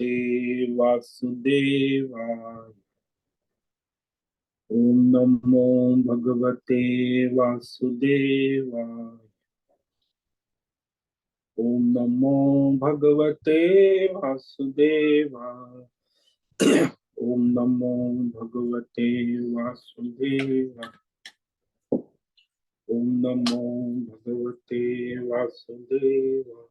भगवते वासुदेवाय। ओम नमो भगवते वासुदेवाय। ओम नमो भगवते वासुदेवाय। ओम नमो भगवते वासुदेवाय। ओम नमो भगवते वासुदेवाय।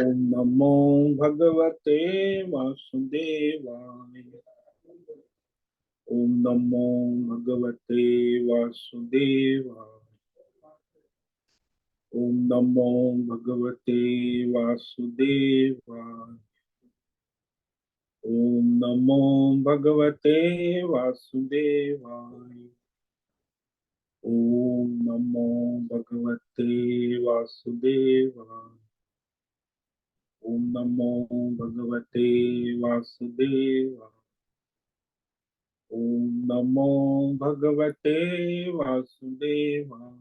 ओम नमो भगवते वासुदेवाय। ओम नमो भगवते वासुदेवाय। ओम नमो भगवते वासुदेवाय। ओम नमो भगवते वासुदेवाय। ओम नमो भगवते वासुदेवाय। ओम नमो भगवते वासुदेवाय। ओम नमो भगवते वासुदेवाय।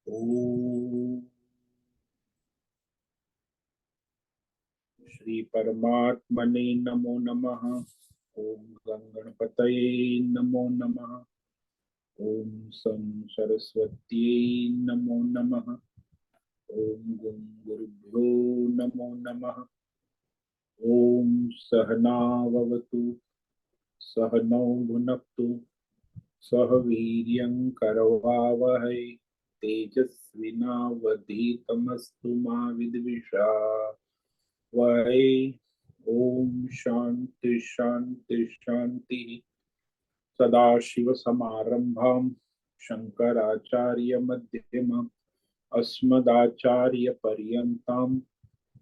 ओम श्री परमात्मने नमो नमः। ओम गणपतये नमो नमः। ओम सं सरस्वत्यै नमो नमः। ओम गुरुभ्यो नमो नमः। ओम सहनाववतु सहनौ भुनक्तु सह वीर्यं करवावहै तेजस्विनावधीतमस्तु मा विद्विषावहै। ओम शांति शांति शांति। सदाशिवसमारंभां शंकराचार्यमध्यमाम् अस्मदाचार्यपर्यन्तां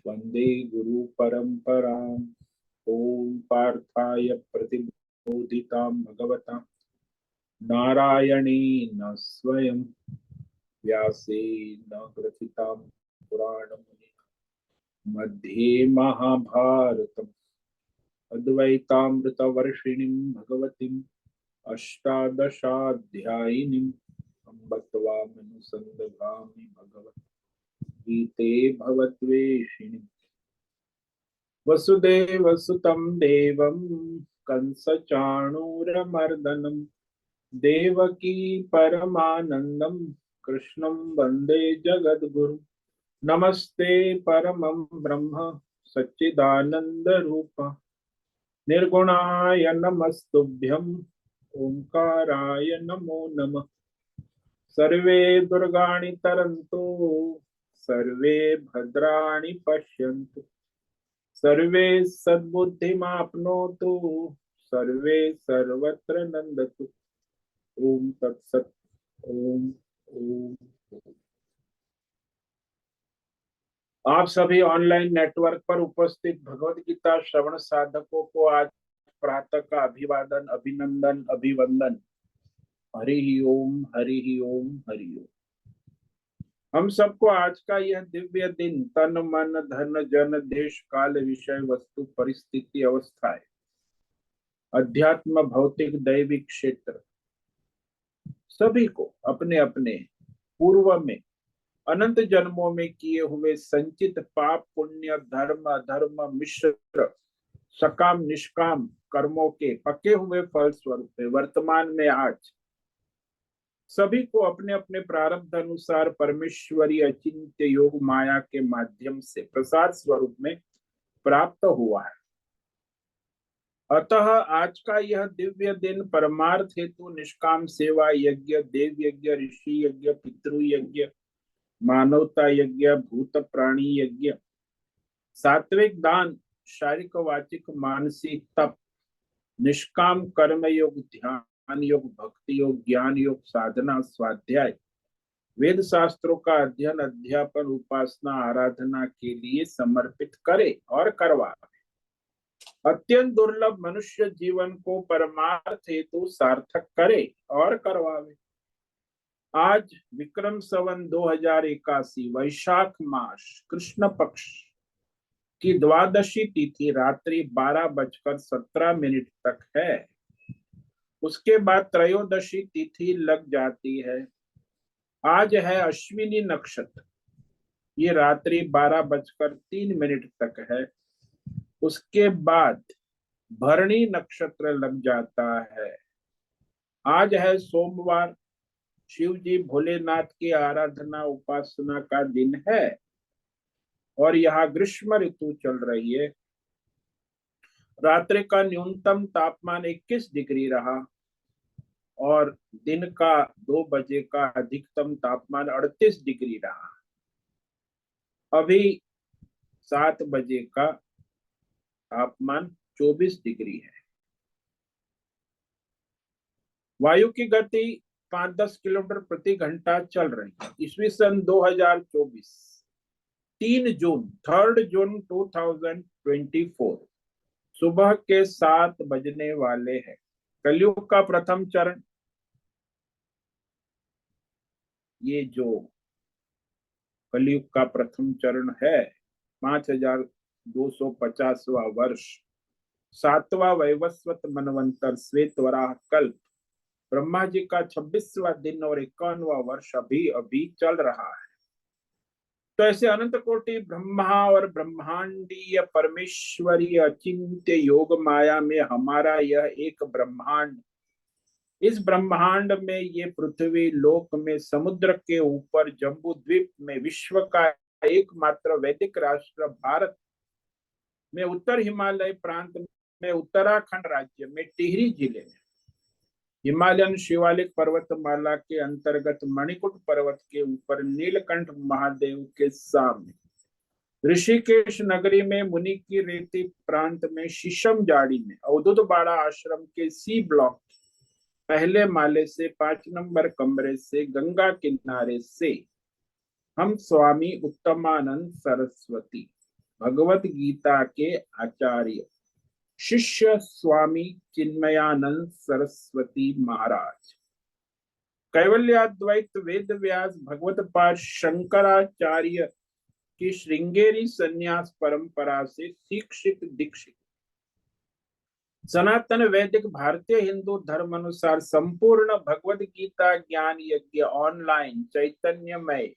वन्दे गुरुपरम्पराम्। ओम पार्थाय प्रतिबोधितां भगवता नारायणेन स्वयं व्यासेन ग्रथितां पुराणमुनिना मध्ये महाभारतम् अद्वैतामृतवर्षिणीं भगवतीम् अष्टादशाध्यायिनीम् अम्ब त्वामनुसन्दधामि भगवद्गीते भवद्वेषिणीम्। वसुदेवसुतं देवं कंसचाणूरमर्दनं देवकी परमानन्दं कृष्णं वन्दे जगद्गुरुं। नमस्ते परमं ब्रह्म सच्चिदानन्दरूप निर्गुणाय नमस्तुभ्यं ओंकाराय नमो नमः। सर्वे दुर्गाणि तरन्तु सर्वे भद्राणि पश्यन्तु सर्वे सद्बुद्धिमाप्नोतु सर्वे सर्वत्र नंदतु। ओम तत्सत। ओम ओम। आप सभी ऑनलाइन नेटवर्क पर उपस्थित भगवत गीता श्रवण साधकों को आज प्रातः का अभिवादन अभिनंदन अभिवंदन। हरि ओम हरि ओम हरि ओम। हम सबको आज का यह दिव्य दिन तन मन धन जन देश काल विषय वस्तु परिस्थिति अवस्थाएं अध्यात्म भौतिक दैविक क्षेत्र सभी को अपने अपने पूर्व में अनंत जन्मों में किए हुए संचित पाप पुण्य धर्म अधर्म मिश्र सकाम निष्काम कर्मों के पके हुए फल स्वरूप में वर्तमान में आज सभी को अपने अपने प्रारब्ध अनुसार परमेश्वरी अचिंत्य योग माया के माध्यम से प्रसाद स्वरूप में प्राप्त हुआ है। अतः आज का यह दिव्य दिन परमार्थ हेतु निष्काम सेवा यज्ञ देव यज्ञ ऋषि यज्ञ पितृ यज्ञ मानवता यज्ञ भूत प्राणी यज्ञ सात्विक दान शारीरिक वाचिक मानसिक तप निष्काम कर्म योग ध्यान योग भक्ति योग ज्ञान योग साधना स्वाध्याय वेद शास्त्रों का अध्ययन अध्यापन उपासना आराधना के लिए समर्पित करे और करवावे। अत्यंत दुर्लभ मनुष्य जीवन को परमार्थ हेतु सार्थक करे और करवावे। आज विक्रम संवत 2081 वैशाख मास कृष्ण पक्ष की द्वादशी तिथि रात्रि 12:17 तक है। उसके बाद त्रयोदशी तिथि लग जाती है। आज है अश्विनी नक्षत्र, ये रात्रि 12:03 तक है। उसके बाद भरणी नक्षत्र लग जाता है। आज है सोमवार, शिव जी भोलेनाथ की आराधना उपासना का दिन है और यहाँ ग्रीष्म ऋतु चल रही है। रात्रि का न्यूनतम तापमान 21 डिग्री रहा और दिन का 2 बजे का अधिकतम तापमान 38 डिग्री रहा। अभी 7 बजे का तापमान 24 डिग्री है। वायु की गति 5-10 किलोमीटर प्रति घंटा चल रही है। ईस्वी सन 2024, 3 जून 2024 सुबह के 7 बजने वाले हैं। कलयुग का प्रथम चरण, ये जो कलयुग का प्रथम चरण है, 5250वां वर्ष, 7वां वैवस्वत मनवंतर श्वेत वराह कल्प, ब्रह्मा जी का 26वां दिन और 51वां वर्ष अभी अभी चल रहा है। तो ऐसे अनंत कोटि ब्रह्मा और ब्रह्मांडीय परमेश्वरी अचिंत्य योग माया में हमारा यह एक ब्रह्मांड, इस ब्रह्मांड में ये पृथ्वी लोक में समुद्र के ऊपर जम्बू द्वीप में विश्व का एकमात्र वैदिक राष्ट्र भारत में उत्तर हिमालय प्रांत में उत्तराखंड राज्य में टिहरी जिले में हिमालयन शिवालिक पर्वतमाला के अंतर्गत मणिकुट पर्वत के ऊपर नीलकंठ महादेव के सामने ऋषिकेश नगरी में मुनि की रेती प्रांत में शीशम जाड़ी में अवधूत बाड़ा आश्रम के सी ब्लॉक पहले माले से 5 नंबर कमरे से गंगा किनारे से हम स्वामी उत्तमानंद सरस्वती भगवत गीता के आचार्य शिष्य स्वामी चिन्मयानंद सरस्वती महाराज, कैवल्याद्वैत वेद व्यास भगवत पाद शंकराचार्य की श्रृंगेरी संन्यास परंपरा से शिक्षित दीक्षित सनातन वैदिक भारतीय हिंदू धर्म अनुसार संपूर्ण भगवत गीता ज्ञान यज्ञ ऑनलाइन चैतन्यमय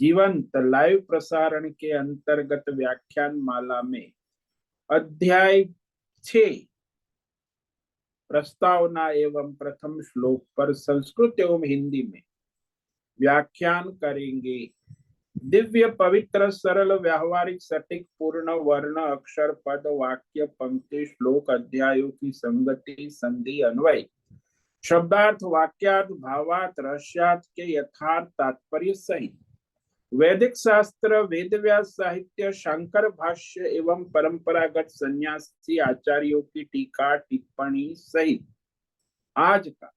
जीवंत लाइव प्रसारण के अंतर्गत व्याख्यान माला में अध्याय 6 प्रस्तावना एवं प्रथम श्लोक पर संस्कृत एवं हिंदी में व्याख्यान करेंगे। दिव्य पवित्र सरल व्यावहारिक सटीक पूर्ण वर्ण अक्षर पद वाक्य पंक्ति श्लोक अध्यायों की संगति संधि अन्वय शब्दार्थ वाक्यार्थ भावार्थ रहस्यार्थ के यथार्थ तात्पर्य सहित वैदिक शास्त्र वेद व्यास साहित्य शंकर भाष्य एवं परंपरागत सन्यासी आचार्यों की टीका टिप्पणी सहित आज का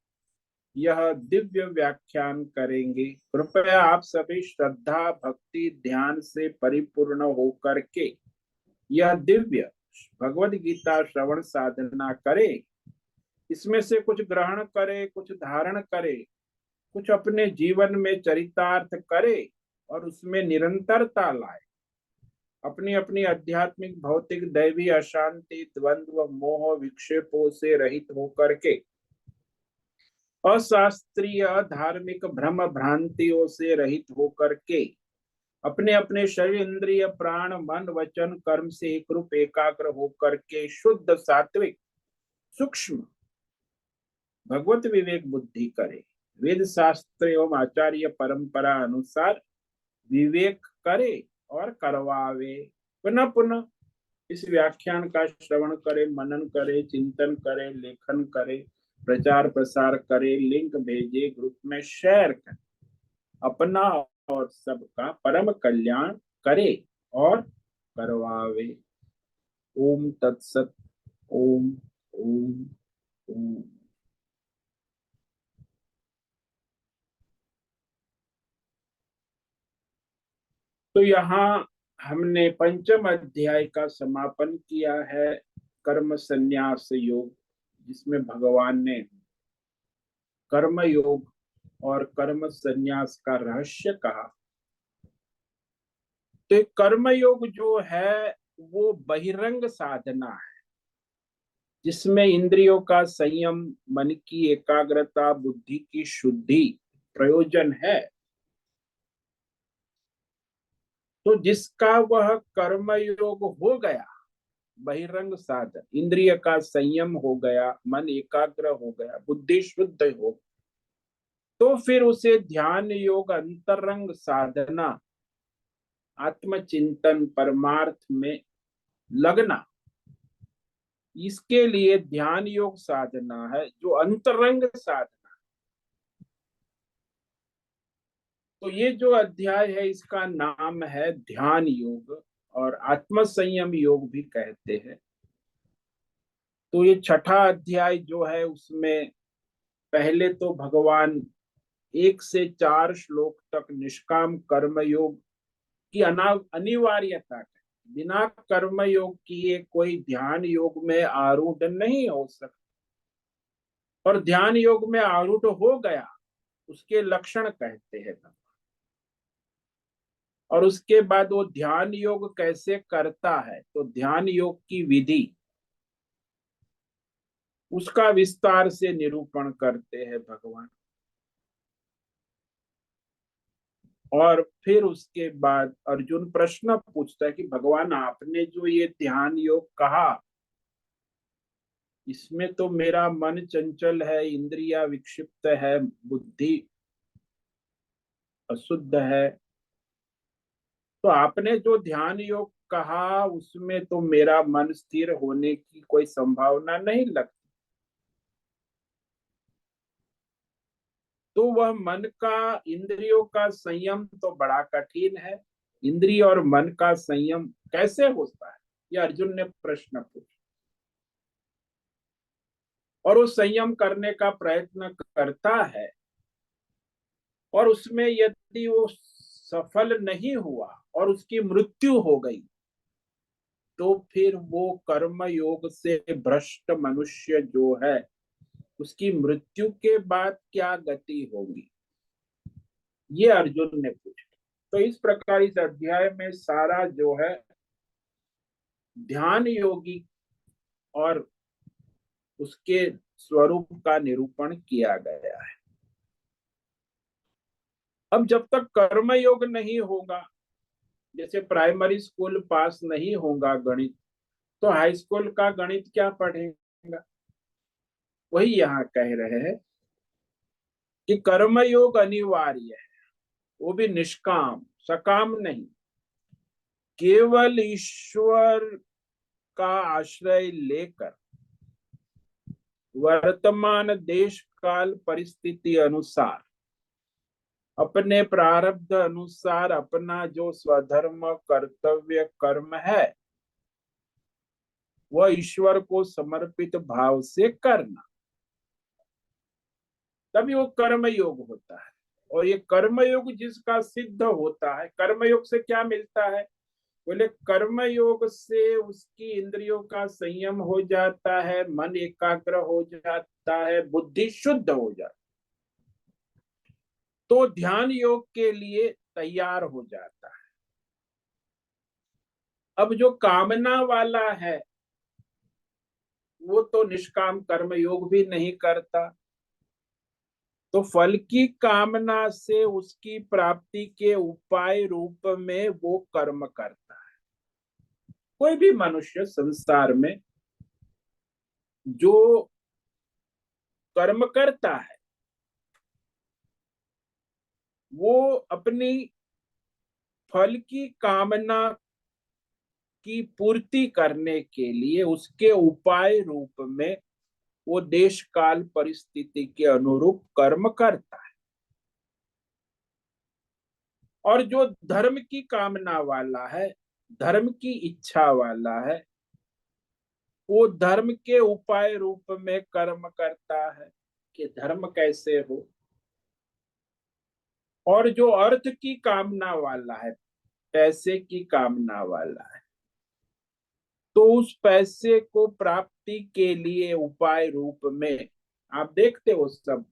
यह दिव्य व्याख्यान करेंगे। कृपया आप सभी श्रद्धा भक्ति ध्यान से परिपूर्ण होकर के यह दिव्य भगवद गीता श्रवण साधना करें। इसमें से कुछ ग्रहण करे, कुछ धारण करे, कुछ अपने जीवन में चरितार्थ करे और उसमें निरंतरता लाए। अपनी अपनी आध्यात्मिक भौतिक दैवी अशांति द्वंद्व मोह विक्षेपों से रहित होकर के अशास्त्रीय धार्मिक भ्रम भ्रांतियों से रहित होकर के अपने अपने शरीर इंद्रिय प्राण मन वचन कर्म से एक रूप एकाग्र होकर के शुद्ध सात्विक सूक्ष्म भगवत विवेक बुद्धि करे। वेद शास्त्र एवं आचार्य परंपरा अनुसार विवेक करे और करवावे। पुनः पुनः इस व्याख्यान का श्रवण करे, मनन करे, चिंतन करे, लेखन करे, प्रचार प्रसार करे, लिंक भेजे, ग्रुप में शेयर करे, अपना और सबका परम कल्याण करे और करवावे। ओम तत्सत। ओम ओम ओम। तो यहाँ हमने पंचम अध्याय का समापन किया है, कर्म संन्यास योग, जिसमें भगवान ने कर्म योग और कर्म संन्यास का रहस्य कहा। तो कर्म योग जो है वो बहिरंग साधना है, जिसमें इंद्रियों का संयम, मन की एकाग्रता, बुद्धि की शुद्धि प्रयोजन है। तो जिसका वह कर्म योग हो गया, बहिरंग साधन, इंद्रिय का संयम हो गया, मन एकाग्र हो गया, बुद्धि शुद्ध हो, तो फिर उसे ध्यान योग, अंतरंग साधना, आत्मचिंतन, परमार्थ में लगना, इसके लिए ध्यान योग साधना है, जो अंतरंग साधना। तो ये जो अध्याय है इसका नाम है ध्यान योग, और आत्म संयम योग भी कहते हैं। तो ये छठा अध्याय जो है उसमें पहले तो भगवान 1 से 4 श्लोक तक निष्काम कर्म योग की अनिवार्यता, बिना कर्म योग किए कोई ध्यान योग में आरूढ़ नहीं हो सकता, और ध्यान योग में आरूढ़ हो गया उसके लक्षण कहते हैं। और उसके बाद वो ध्यान योग कैसे करता है, तो ध्यान योग की विधि, उसका विस्तार से निरूपण करते हैं भगवान। और फिर उसके बाद अर्जुन प्रश्न पूछता है कि भगवान आपने जो ये ध्यान योग कहा, इसमें तो मेरा मन चंचल है, इंद्रिया विक्षिप्त है, बुद्धि अशुद्ध है, तो आपने जो ध्यान योग कहा उसमें तो मेरा मन स्थिर होने की कोई संभावना नहीं लगती। तो वह मन का, इंद्रियों का संयम तो बड़ा कठिन है, इंद्रिय और मन का संयम कैसे होता है, ये अर्जुन ने प्रश्न पूछा। और वो संयम करने का प्रयत्न करता है, और उसमें यदि वो सफल नहीं हुआ और उसकी मृत्यु हो गई, तो फिर वो कर्म योग से भ्रष्ट मनुष्य जो है, उसकी मृत्यु के बाद क्या गति होगी, ये अर्जुन ने पूछा। तो इस प्रकार इस अध्याय में सारा जो है ध्यान योगी और उसके स्वरूप का निरूपण किया गया है। अब जब तक कर्म योग नहीं होगा, जैसे प्राइमरी स्कूल पास नहीं होगा गणित, तो हाई स्कूल का गणित क्या पढ़ेगा, वही यहाँ कह रहे हैं कि कर्म योग अनिवार्य है, वो भी निष्काम, सकाम नहीं, केवल ईश्वर का आश्रय लेकर वर्तमान देश काल परिस्थिति अनुसार अपने प्रारब्ध अनुसार अपना जो स्वधर्म कर्तव्य कर्म है वह ईश्वर को समर्पित भाव से करना, तभी वो कर्म योग होता है। और ये कर्म योग जिसका सिद्ध होता है, कर्म योग से क्या मिलता है, बोले कर्म योग से उसकी इंद्रियों का संयम हो जाता है, मन एकाग्र हो जाता है, बुद्धि शुद्ध हो जाती, तो ध्यान योग के लिए तैयार हो जाता है। अब जो कामना वाला है वो तो निष्काम कर्म योग भी नहीं करता, तो फल की कामना से उसकी प्राप्ति के उपाय रूप में वो कर्म करता है। कोई भी मनुष्य संसार में जो कर्म करता है वो अपनी फल की कामना की पूर्ति करने के लिए उसके उपाय रूप में वो देश काल परिस्थिति के अनुरूप कर्म करता है। और जो धर्म की कामना वाला है, धर्म की इच्छा वाला है, वो धर्म के उपाय रूप में कर्म करता है कि धर्म कैसे हो। और जो अर्थ की कामना वाला है, पैसे की कामना वाला है, तो उस पैसे को प्राप्ति के लिए उपाय रूप में आप देखते हो सब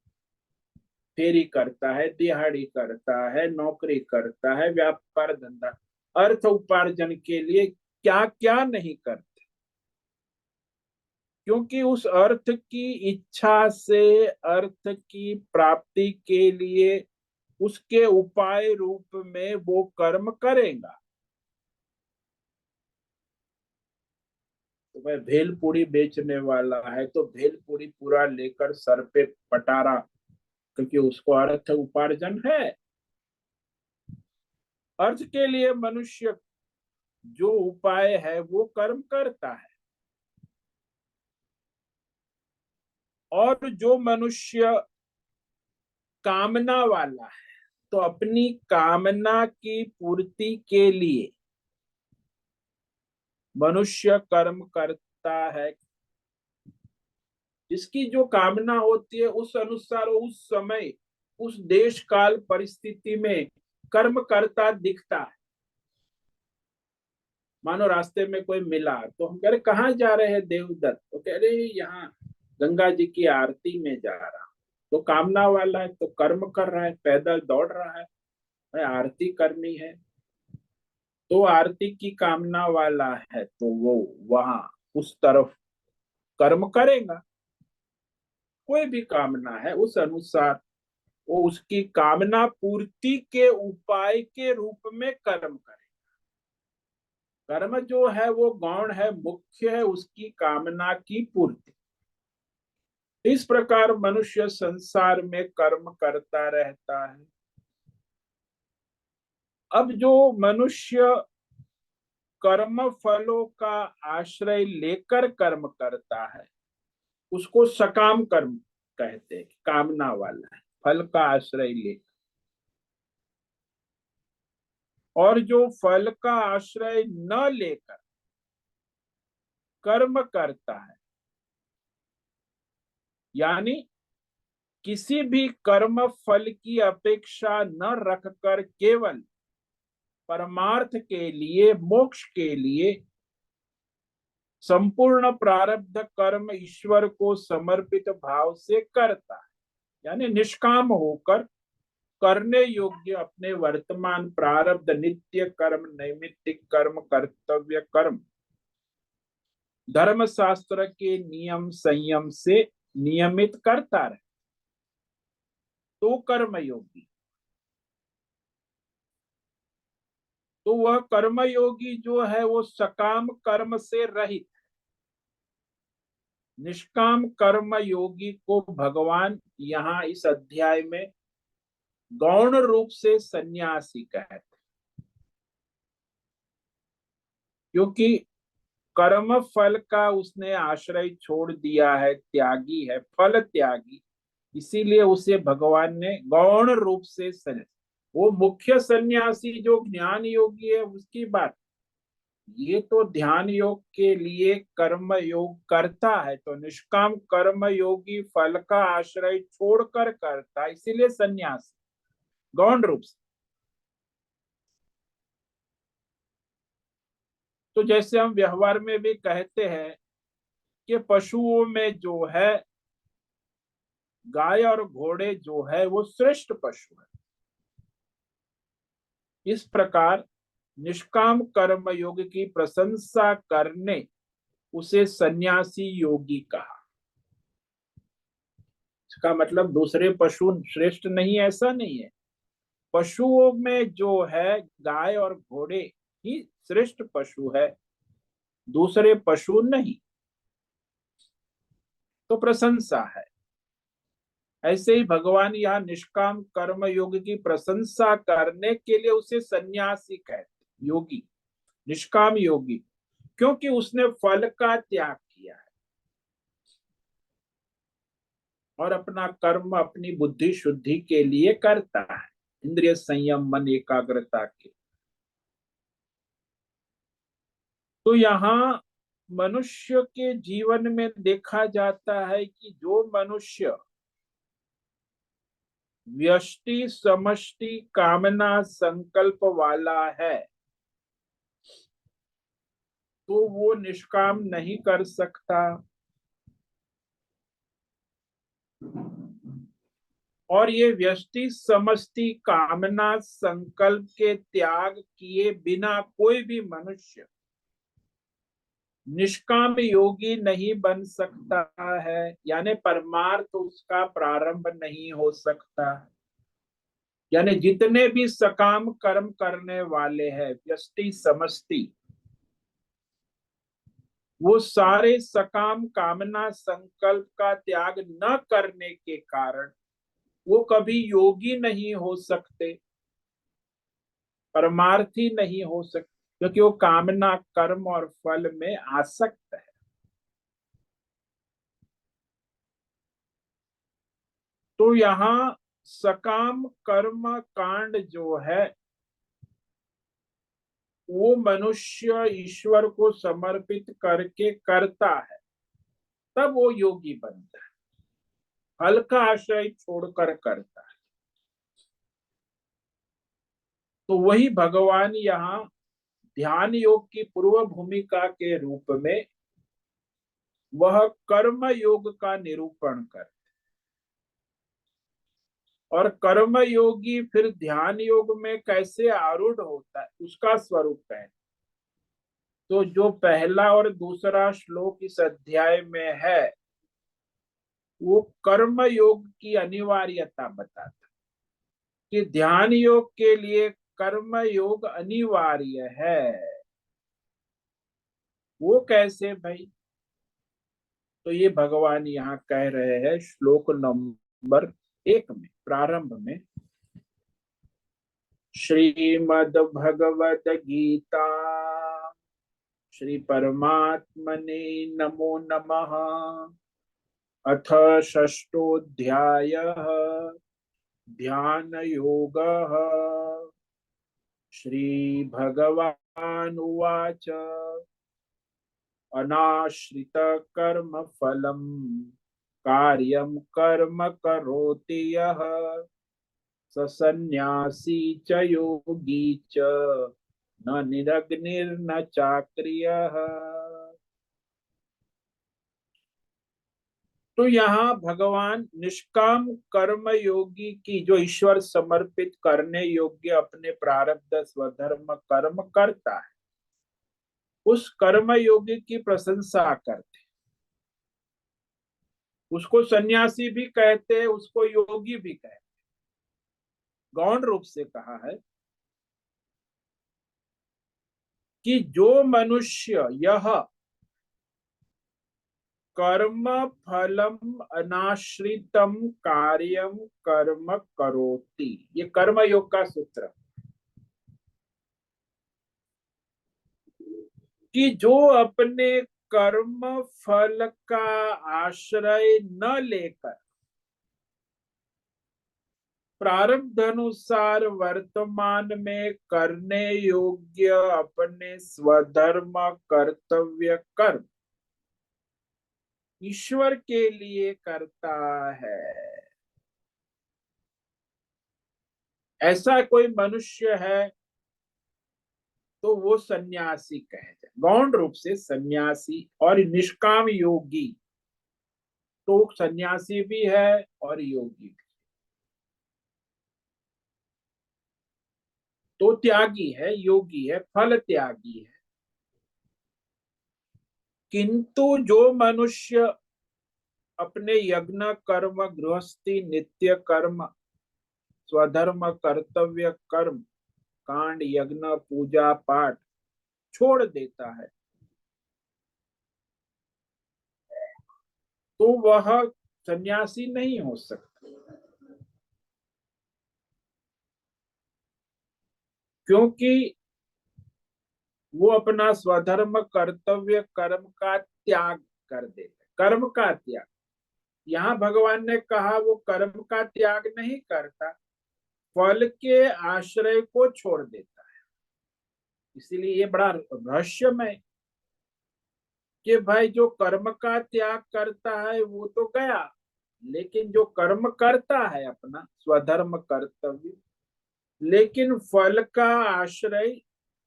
फेरी करता है, दिहाड़ी करता है, नौकरी करता है, व्यापार धंधा, अर्थ उपार्जन के लिए क्या क्या नहीं करता, क्योंकि उस अर्थ की इच्छा से अर्थ की प्राप्ति के लिए उसके उपाय रूप में वो कर्म करेगा। तो वह भेलपूरी बेचने वाला है तो भेलपूरी पूरा लेकर सर पे पटारा, क्योंकि उसको अर्थ उपार्जन है। अर्थ के लिए मनुष्य जो उपाय है वो कर्म करता है। और जो मनुष्य कामना वाला है तो अपनी कामना की पूर्ति के लिए मनुष्य कर्म करता है। जिसकी जो कामना होती है उस अनुसार उस समय उस देश काल परिस्थिति में कर्म करता दिखता है। मानो रास्ते में कोई मिला तो हम कह रहे कहाँ जा रहे हैं देवदत्त, तो कह रहे यहाँ गंगा जी की आरती में जा रहा। तो कामना वाला है तो कर्म कर रहा है, पैदल दौड़ रहा है, भाई आरती करनी है। तो आरती की कामना वाला है तो वो वहां उस तरफ कर्म करेगा। कोई भी कामना है उस अनुसार वो उसकी कामना पूर्ति के उपाय के रूप में कर्म करे। कर्म जो है वो गौण है, मुख्य है उसकी कामना की पूर्ति। इस प्रकार मनुष्य संसार में कर्म करता रहता है। अब जो मनुष्य कर्म फलों का आश्रय लेकर कर्म करता है उसको सकाम कर्म कहते हैं, कामना वाला है, फल का आश्रय लेकर। और जो फल का आश्रय न लेकर कर्म करता है, यानी किसी भी कर्म फल की अपेक्षा न रखकर केवल परमार्थ के लिए, मोक्ष के लिए संपूर्ण प्रारब्ध कर्म ईश्वर को समर्पित भाव से करता है, यानी निष्काम होकर करने योग्य अपने वर्तमान प्रारब्ध नित्य कर्म, नैमित्तिक कर्म, कर्तव्य कर्म धर्म शास्त्र के नियम संयम से नियमित करता रहे तो कर्म योगी। तो वह कर्मयोगी जो है वो सकाम कर्म से रहित। निष्काम कर्म योगी को भगवान यहाँ इस अध्याय में गौण रूप से सन्यासी कहते, क्योंकि कर्म फल का उसने आश्रय छोड़ दिया है, त्यागी है, फल त्यागी। इसीलिए उसे भगवान ने गौण रूप से वो मुख्य सन्यासी जो ज्ञान योगी है उसकी बात। ये तो ध्यान योग के लिए कर्म योग करता है, तो निष्काम कर्म योगी फल का आश्रय छोड़कर करता, इसीलिए सन्यास गौण रूप से। तो जैसे हम व्यवहार में भी कहते हैं कि पशुओं में जो है गाय और घोड़े जो है वो श्रेष्ठ पशु है, इस प्रकार निष्काम कर्म योग की प्रशंसा करने उसे सन्यासी योगी कहा। इसका मतलब दूसरे पशु श्रेष्ठ नहीं, ऐसा नहीं है। पशुओं में जो है गाय और घोड़े ही श्रेष्ठ पशु है, दूसरे पशु नहीं। तो प्रशंसा है। ऐसे ही भगवान यहाँ निष्काम कर्म योग की प्रशंसा करने के लिए उसे सन्यासी कहते, योगी, निष्काम योगी, क्योंकि उसने फल का त्याग किया है और अपना कर्म अपनी बुद्धि शुद्धि के लिए करता है, इंद्रिय संयम मन एकाग्रता के। तो यहाँ मनुष्य के जीवन में देखा जाता है कि जो मनुष्य व्यष्टि समष्टि कामना संकल्प वाला है तो वो निष्काम नहीं कर सकता। और ये व्यष्टि समष्टि कामना संकल्प के त्याग किए बिना कोई भी मनुष्य निष्काम योगी नहीं बन सकता है, यानी परमार्थ उसका प्रारंभ नहीं हो सकता। यानी जितने भी सकाम कर्म करने वाले हैं, व्यष्टि समष्टि, वो सारे सकाम कामना संकल्प का त्याग न करने के कारण वो कभी योगी नहीं हो सकते, परमार्थी नहीं हो सकते, क्योंकि वो कामना कर्म और फल में आसक्त है। तो यहाँ सकाम कर्म कांड जो है वो मनुष्य ईश्वर को समर्पित करके करता है, तब वो योगी बनता है। फल का आश्रय छोड़कर करता है। तो वही भगवान यहाँ ध्यान योग की पूर्व भूमिका के रूप में वह कर्म योग का निरूपण कर, और कर्म योगी फिर ध्यान योग में कैसे आरूढ़ होता है उसका स्वरूप है। तो जो पहला और दूसरा श्लोक इस अध्याय में है वो कर्म योग की अनिवार्यता बताता कि ध्यान योग के लिए कर्म योग अनिवार्य है। वो कैसे भाई? तो ये भगवान यहाँ कह रहे हैं श्लोक नंबर 1 में, प्रारंभ में, श्रीमद् भगवत गीता श्री परमात्मने नमो नमः। अथ षष्ठोऽध्यायः ध्यान योगः। श्री भगवानुवाच अनाश्रित कर्म फलम कार्यम कर्म करोति यः स सन्यासी च योगी च न निरग्निर्न चाक्रियः। तो यहाँ भगवान निष्काम कर्म योगी की, जो ईश्वर समर्पित करने योग्य अपने प्रारब्ध स्वधर्म कर्म करता है, उस कर्म योगी की प्रशंसा करते। उसको सन्यासी भी कहते हैं, उसको योगी भी कहते हैं। गौण रूप से कहा है कि जो मनुष्य यह कर्म फलम अनाश्रितम कार्यम कर्म करोति, ये कर्म योग का सूत्र, कि जो अपने कर्म फल का आश्रय न लेकर प्रारब्ध अनुसार वर्तमान में करने योग्य अपने स्वधर्म कर्तव्य कर्म ईश्वर के लिए करता है, ऐसा कोई मनुष्य है तो वो सन्यासी कहते हैं। गौण रूप से सन्यासी और निष्काम योगी, तो सन्यासी भी है और योगी भी, तो त्यागी है, योगी है, फल त्यागी है। किंतु जो मनुष्य अपने यज्ञ कर्म गृहस्थी नित्य कर्म स्वधर्म कर्तव्य कर्म कांड यज्ञ पूजा पाठ छोड़ देता है, तो वह सन्यासी नहीं हो सकता, क्योंकि वो अपना स्वधर्म कर्तव्य कर्म का त्याग कर देता, कर्म का त्याग। यहाँ भगवान ने कहा वो कर्म का त्याग नहीं करता, फल के आश्रय को छोड़ देता है। इसीलिए ये बड़ा रहस्यमय कि भाई जो कर्म का त्याग करता है वो तो गया, लेकिन जो कर्म करता है अपना स्वधर्म कर्तव्य, लेकिन फल का आश्रय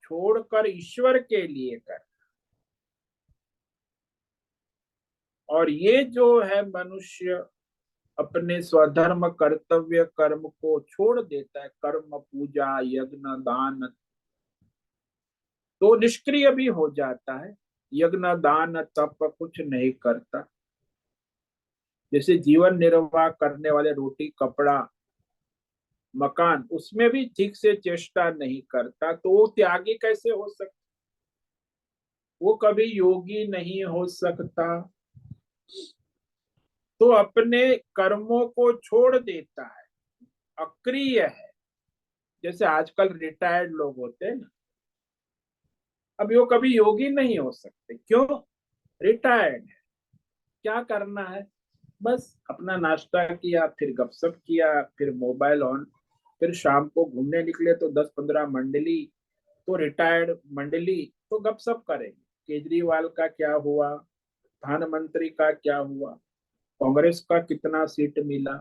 छोड़कर ईश्वर के लिए कर, और ये जो है मनुष्य अपने स्वधर्म कर्तव्य कर्म को छोड़ देता है, कर्म पूजा यज्ञ दान, तो निष्क्रिय भी हो जाता है, यज्ञ दान तप कुछ नहीं करता। जैसे जीवन निर्वाह करने वाले रोटी कपड़ा मकान, उसमें भी ठीक से चेष्टा नहीं करता, तो वो त्यागी कैसे हो सकता? वो कभी योगी नहीं हो सकता। तो अपने कर्मों को छोड़ देता है, अक्रिय है। जैसे आजकल रिटायर्ड लोग होते हैं ना, अब वो कभी योगी नहीं हो सकते। क्यों? रिटायर्ड है। क्या करना है? बस अपना नाश्ता किया, फिर गपशप किया, फिर मोबाइल ऑन, फिर शाम को घूमने निकले तो 10-15 मंडली, तो रिटायर्ड मंडली तो गपशप करेंगे। केजरीवाल का क्या हुआ, प्रधानमंत्री का क्या हुआ, कांग्रेस का कितना सीट मिला,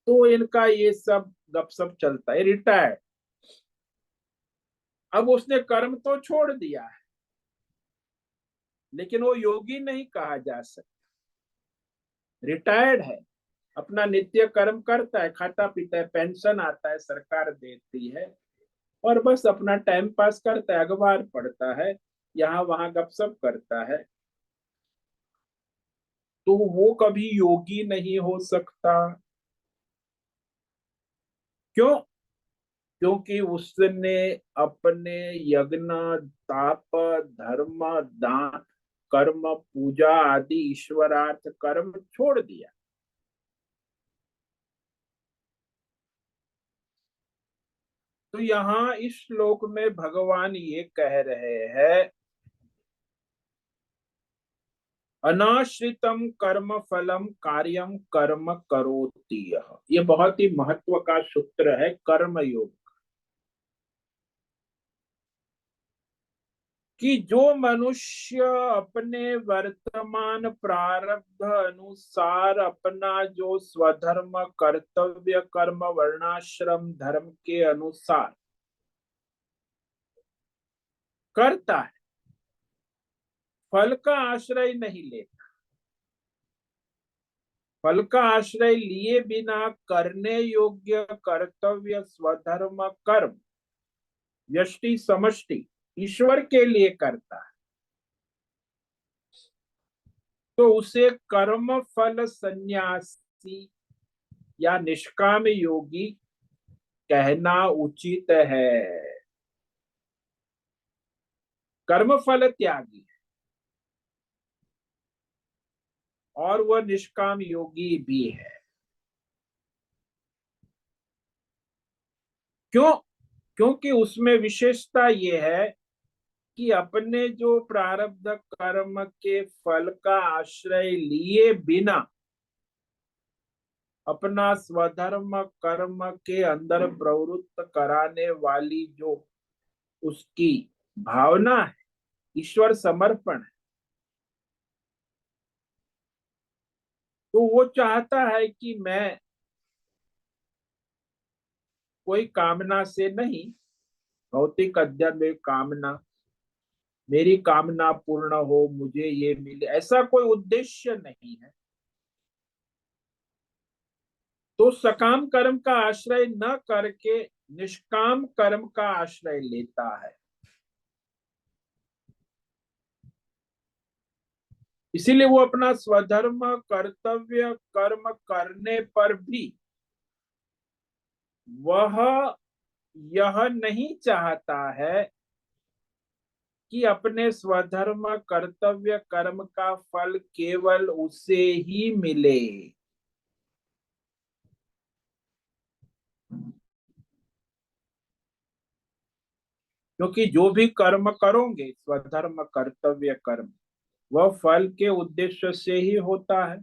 तो इनका ये सब गपशप चलता है। रिटायर्ड। अब उसने कर्म तो छोड़ दिया है, लेकिन वो योगी नहीं कहा जा सकता। रिटायर्ड है, अपना नित्य कर्म करता है, खाता पीता है, पेंशन आता है, सरकार देती है, और बस अपना टाइम पास करता है, अखबार पढ़ता है, यहाँ वहां गपशप करता है। तो वो कभी योगी नहीं हो सकता। क्यों? क्योंकि उसने अपने यज्ञ ताप धर्म दान कर्म पूजा आदि ईश्वरार्थ कर्म छोड़ दिया। तो यहाँ इस श्लोक में भगवान ये कह रहे हैं, अनाश्रितम कर्म फलम कार्यम कर्म करोति यः। ये बहुत ही महत्व का सूत्र है कर्म योग, कि जो मनुष्य अपने वर्तमान प्रारब्ध अनुसार अपना जो स्वधर्म कर्तव्य कर्म वर्णाश्रम धर्म के अनुसार करता है, फल का आश्रय नहीं लेता, फल का आश्रय लिए बिना करने योग्य कर्तव्य स्वधर्म कर्म व्यष्टि समष्टि ईश्वर के लिए करता है, तो उसे कर्म फल संन्यासी या निष्काम योगी कहना उचित है। कर्म फल त्यागी है, और वह निष्काम योगी भी है। क्यों? क्योंकि उसमें विशेषता यह है कि अपने जो प्रारब्ध कर्म के फल का आश्रय लिए बिना अपना स्वधर्म कर्म के अंदर प्रवृत्त कराने वाली जो उसकी भावना है, ईश्वर समर्पण है, तो वो चाहता है कि मैं कोई कामना से नहीं, भौतिक अध्यात्म कामना, मेरी कामना पूर्ण हो, मुझे ये मिले, ऐसा कोई उद्देश्य नहीं है, तो सकाम कर्म का आश्रय न करके निष्काम कर्म का आश्रय लेता है। इसीलिए वो अपना स्वधर्म कर्तव्य कर्म करने पर भी वह यह नहीं चाहता है कि अपने स्वधर्म कर्तव्य कर्म का फल केवल उसे ही मिले। क्योंकि जो भी कर्म करोगे स्वधर्म कर्तव्य कर्म, वह फल के उद्देश्य से ही होता है,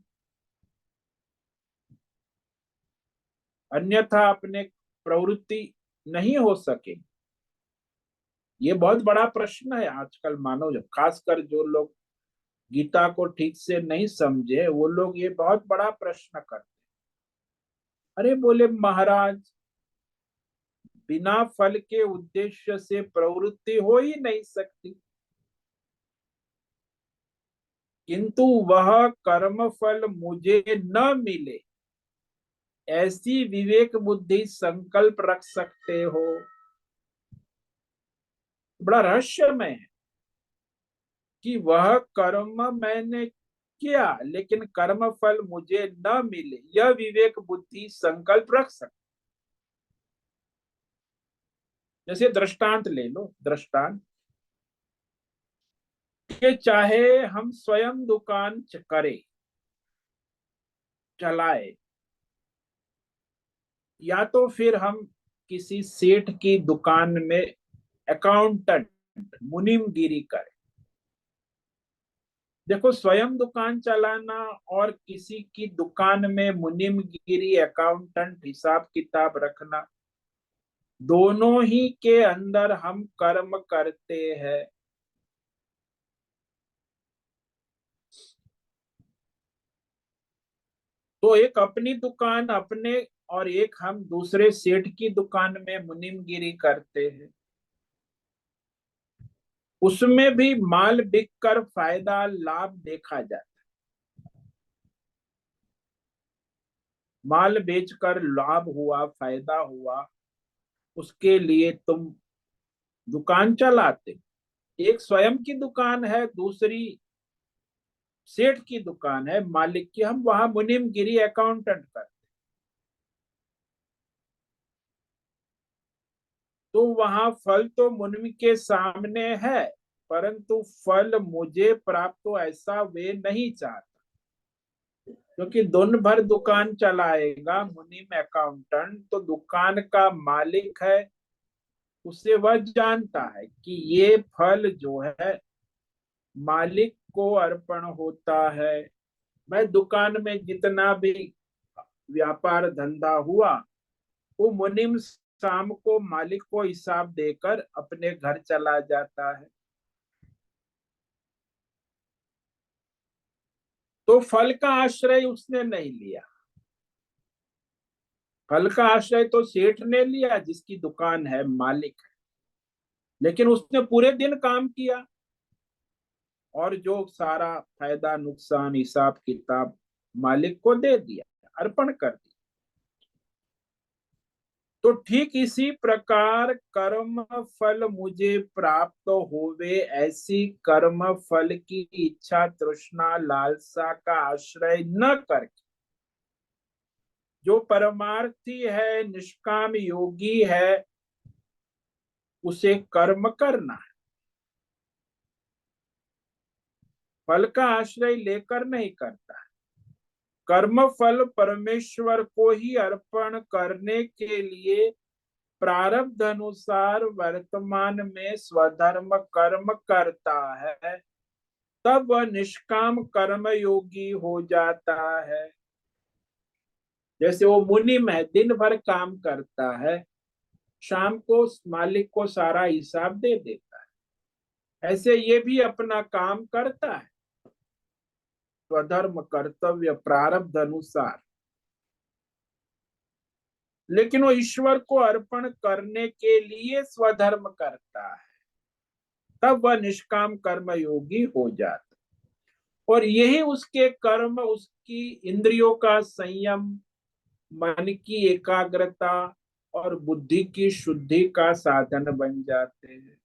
अन्यथा अपने प्रवृत्ति नहीं हो सके। ये बहुत बड़ा प्रश्न है आजकल मानव, जब खासकर जो लोग गीता को ठीक से नहीं समझे, वो लोग ये बहुत बड़ा प्रश्न करते। अरे बोले महाराज, बिना फल के उद्देश्य से प्रवृत्ति हो ही नहीं सकती, किंतु वह कर्म फल मुझे न मिले, ऐसी विवेक बुद्धि संकल्प रख सकते हो। बड़ा रहस्यमय है। कि वह कर्म मैंने किया लेकिन कर्म फल मुझे न मिले, यह विवेक बुद्धि संकल्प रख सकते। जैसे दृष्टांत ले लो, दृष्टांत कि चाहे हम स्वयं दुकान करें, चलाए, या तो फिर हम किसी सेठ की दुकान में अकाउंटेंट मुनीमगिरी करें। देखो, स्वयं दुकान चलाना और किसी की दुकान में मुनीमगिरी, अकाउंटेंट, हिसाब किताब रखना, दोनों ही के अंदर हम कर्म करते हैं। तो एक अपनी दुकान अपने, और एक हम दूसरे सेठ की दुकान में मुनीमगिरी करते हैं। उसमें भी माल बिककर फायदा लाभ देखा जाता है। माल बेचकर लाभ हुआ, फायदा हुआ, उसके लिए तुम दुकान चलाते। एक स्वयं की दुकान है, दूसरी सेठ की दुकान है, मालिक की, हम वहां मुनीमगिरी अकाउंटेंट करते। तो वहां फल तो मुनिम के सामने है, परंतु फल मुझे प्राप्त हो ऐसा वे नहीं चाहता। क्योंकि दिन भर दुकान चलाएगा मुनीम अकाउंटेंट, तो दुकान का मालिक है, उसे वह जानता है कि ये फल जो है मालिक को अर्पण होता है। मैं दुकान में जितना भी व्यापार धंधा हुआ, वो मुनीम शाम को मालिक को हिसाब देकर अपने घर चला जाता है। तो फल का आश्रय उसने नहीं लिया। फल का आश्रय तो सेठ ने लिया जिसकी दुकान है, मालिक है, लेकिन उसने पूरे दिन काम किया और जो सारा फायदा नुकसान हिसाब किताब मालिक को दे दिया, अर्पण कर दिया। तो ठीक इसी प्रकार कर्म फल मुझे प्राप्त होवे, ऐसी कर्म फल की इच्छा, तृष्णा, लालसा का आश्रय न करके जो परमार्थी है, निष्काम योगी है, उसे कर्म करना है। फल का आश्रय लेकर नहीं करता। कर्म फल परमेश्वर को ही अर्पण करने के लिए प्रारब्ध अनुसार वर्तमान में स्वधर्म कर्म करता है, तब वह निष्काम कर्म योगी हो जाता है। जैसे वो मुनिम है, दिन भर काम करता है, शाम को मालिक को सारा हिसाब दे देता है, ऐसे ये भी अपना काम करता है स्वधर्म कर्तव्य प्रारब्ध अनुसार, लेकिन वो ईश्वर को अर्पण करने के लिए स्वधर्म करता है, तब वह निष्काम कर्म योगी हो जाता। और यही उसके कर्म, उसकी इंद्रियों का संयम, मन की एकाग्रता और बुद्धि की शुद्धि का साधन बन जाते हैं।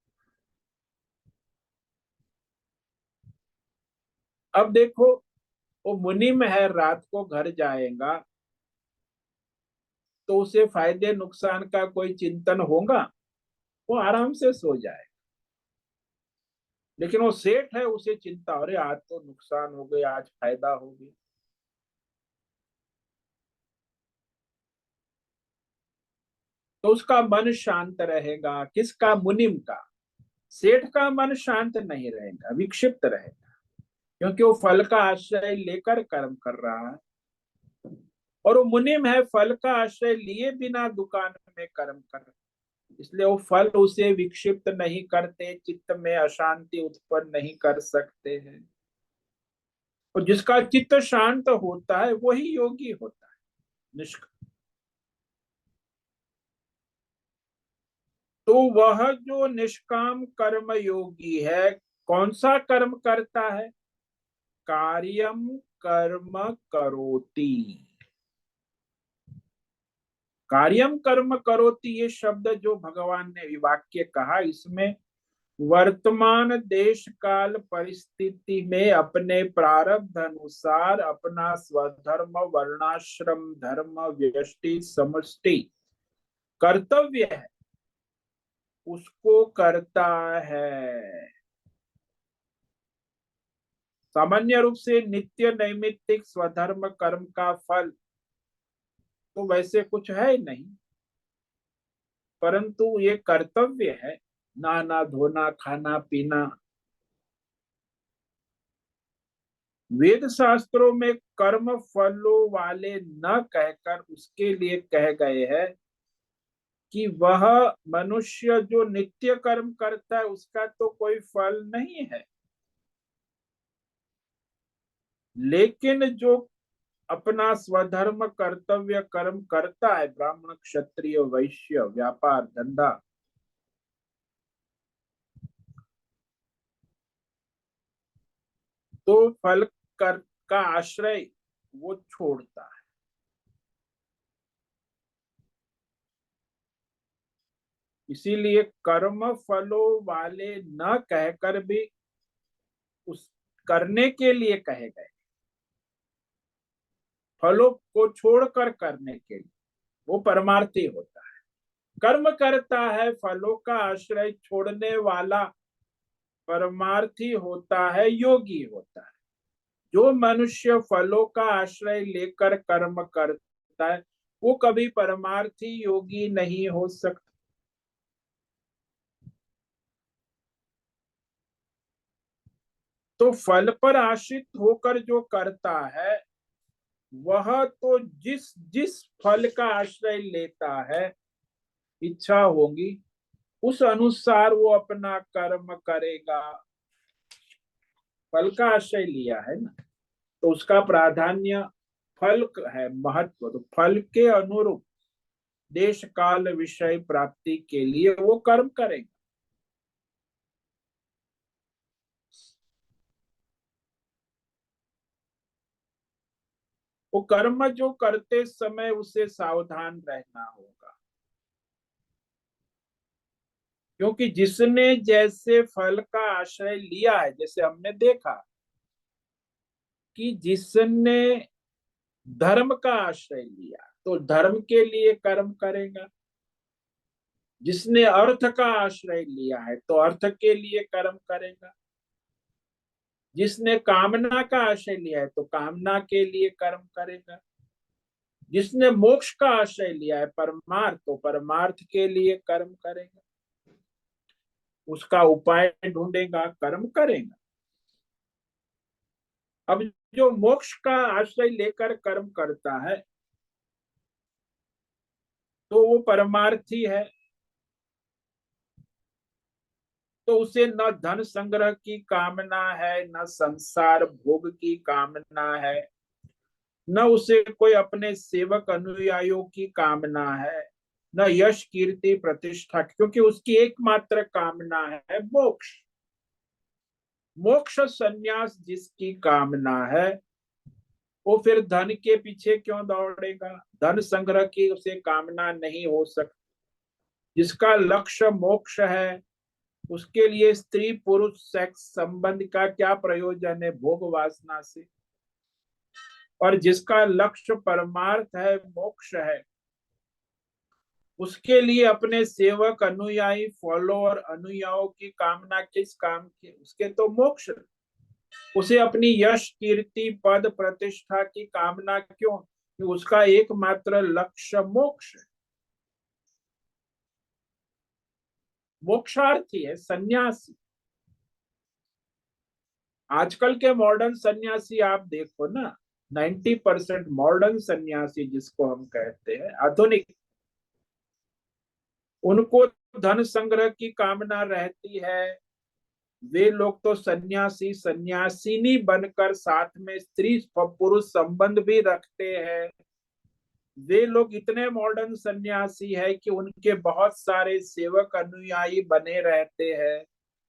अब देखो, वो मुनिम है, रात को घर जाएगा तो उसे फायदे नुकसान का कोई चिंतन होगा? वो आराम से सो जाए। लेकिन वो सेठ है, उसे चिंता, अरे आज तो नुकसान हो गया, आज फायदा हो गया। तो उसका मन शांत रहेगा। किसका? मुनिम का। सेठ का मन शांत नहीं रहेगा, विक्षिप्त रहेगा, क्योंकि वो फल का आश्रय लेकर कर्म कर रहा है। और वो मुनिम है, फल का आश्रय लिए बिना दुकान में कर्म कर रहा है, इसलिए वो फल उसे विक्षिप्त नहीं करते, चित्त में अशांति उत्पन्न नहीं कर सकते हैं। और जिसका चित्त शांत होता है वही योगी होता है, निष्क तो वह जो निष्काम कर्म योगी है, कौन सा कर्म करता है? कार्यम कर्म करोति। कार्यम कर्म करोति, ये शब्द जो भगवान ने वाक्य कहा, इसमें वर्तमान देश काल परिस्थिति में अपने प्रारब्ध अनुसार अपना स्वधर्म, वर्णाश्रम धर्म, व्यष्टि समष्टि कर्तव्य है उसको करता है। सामान्य रूप से नित्य नैमित्तिक स्वधर्म कर्म का फल तो वैसे कुछ है नहीं, परंतु ये कर्तव्य है, नहाना धोना खाना पीना। वेद शास्त्रों में कर्म फलों वाले न कहकर उसके लिए कह गए हैं कि वह मनुष्य जो नित्य कर्म करता है उसका तो कोई फल नहीं है, लेकिन जो अपना स्वधर्म कर्तव्य कर्म करता है, ब्राह्मण क्षत्रिय वैश्य व्यापार धंधा, तो फल कर का आश्रय वो छोड़ता है। इसीलिए कर्म फलों वाले न कहकर भी उस करने के लिए कहे गए, फलों को छोड़कर करने के लिए, वो परमार्थी होता है। कर्म करता है फलों का आश्रय छोड़ने वाला परमार्थी होता है, योगी होता है। जो मनुष्य फलों का आश्रय लेकर कर्म करता है वो कभी परमार्थी योगी नहीं हो सकता। तो फल पर आश्रित होकर जो करता है वह तो जिस जिस फल का आश्रय लेता है, इच्छा होगी उस अनुसार वो अपना कर्म करेगा। फल का आश्रय लिया है ना, तो उसका प्राधान्य फल है, महत्व तो फल के अनुरूप देश काल विषय प्राप्ति के लिए वो कर्म करेगा। वो कर्म जो करते समय उसे सावधान रहना होगा, क्योंकि जिसने जैसे फल का आश्रय लिया है, जैसे हमने देखा कि जिसने धर्म का आश्रय लिया तो धर्म के लिए कर्म करेगा, जिसने अर्थ का आश्रय लिया है तो अर्थ के लिए कर्म करेगा, जिसने कामना का आश्रय लिया है तो कामना के लिए कर्म करेगा, जिसने मोक्ष का आश्रय लिया है परमार्थ तो परमार्थ के लिए कर्म करेगा, उसका उपाय ढूंढेगा, कर्म करेगा। अब जो मोक्ष का आश्रय लेकर कर्म करता है तो वो परमार्थी है, तो उसे न धन संग्रह की कामना है, न संसार भोग की कामना है, न उसे कोई अपने सेवक अनुयायियों की कामना है, न यश कीर्ति प्रतिष्ठा, क्योंकि उसकी एकमात्र कामना है मोक्ष। मोक्ष संन्यास जिसकी कामना है वो फिर धन के पीछे क्यों दौड़ेगा, धन संग्रह की उसे कामना नहीं हो सकती। जिसका लक्ष्य मोक्ष है उसके लिए स्त्री पुरुष सेक्स संबंध का क्या प्रयोजन है भोग वासना से। और जिसका लक्ष्य परमार्थ है, मोक्ष है, उसके लिए अपने सेवक अनुयायी फॉलोअर अनुयायियों की कामना किस काम की, उसके तो मोक्ष। उसे अपनी यश कीर्ति पद प्रतिष्ठा की कामना क्यों, कि उसका एकमात्र लक्ष्य मोक्ष है। मोक्षार्थी है सन्यासी। आजकल के मॉडर्न सन्यासी आप देखो ना, 90% मॉडर्न सन्यासी जिसको हम कहते हैं आधुनिक, उनको धन संग्रह की कामना रहती है। वे लोग तो सन्यासी सन्यासिनी बनकर साथ में स्त्री पुरुष संबंध भी रखते हैं। वे लोग इतने मॉडर्न सन्यासी है कि उनके बहुत सारे सेवक अनुयायी बने रहते हैं।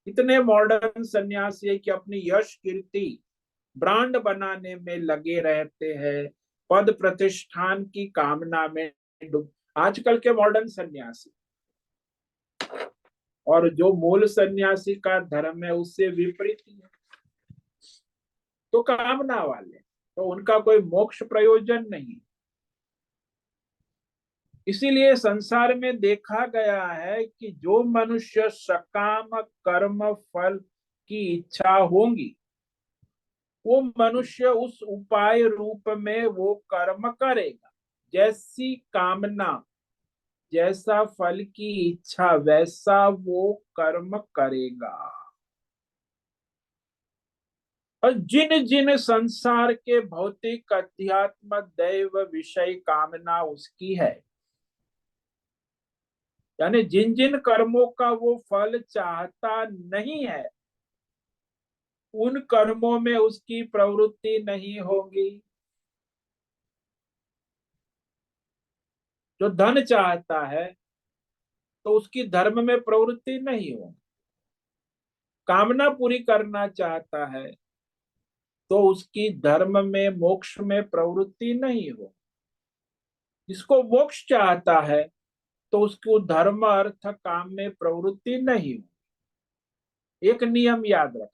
इतने मॉडर्न सन्यासी है कि अपनी यश कीर्ति ब्रांड बनाने में लगे रहते हैं, पद प्रतिष्ठान की कामना में डूब। आजकल के मॉडर्न सन्यासी और जो मूल सन्यासी का धर्म है उससे विपरीत है, तो कामना वाले, तो उनका कोई मोक्ष प्रयोजन नहीं। इसीलिए संसार में देखा गया है कि जो मनुष्य सकाम कर्म फल की इच्छा होगी, वो मनुष्य उस उपाय रूप में वो कर्म करेगा। जैसी कामना, जैसा फल की इच्छा, वैसा वो कर्म करेगा। और जिन जिन संसार के भौतिक अध्यात्म दैव विषय कामना उसकी है, यानी जिन जिन कर्मों का वो फल चाहता नहीं है, उन कर्मों में उसकी प्रवृत्ति नहीं होगी। जो धन चाहता है तो उसकी धर्म में प्रवृत्ति नहीं होगी। कामना पूरी करना चाहता है तो उसकी धर्म में मोक्ष में प्रवृत्ति नहीं हो। जिसको मोक्ष चाहता है तो उसको धर्म अर्थ काम में प्रवृत्ति नहीं हो। एक नियम याद रख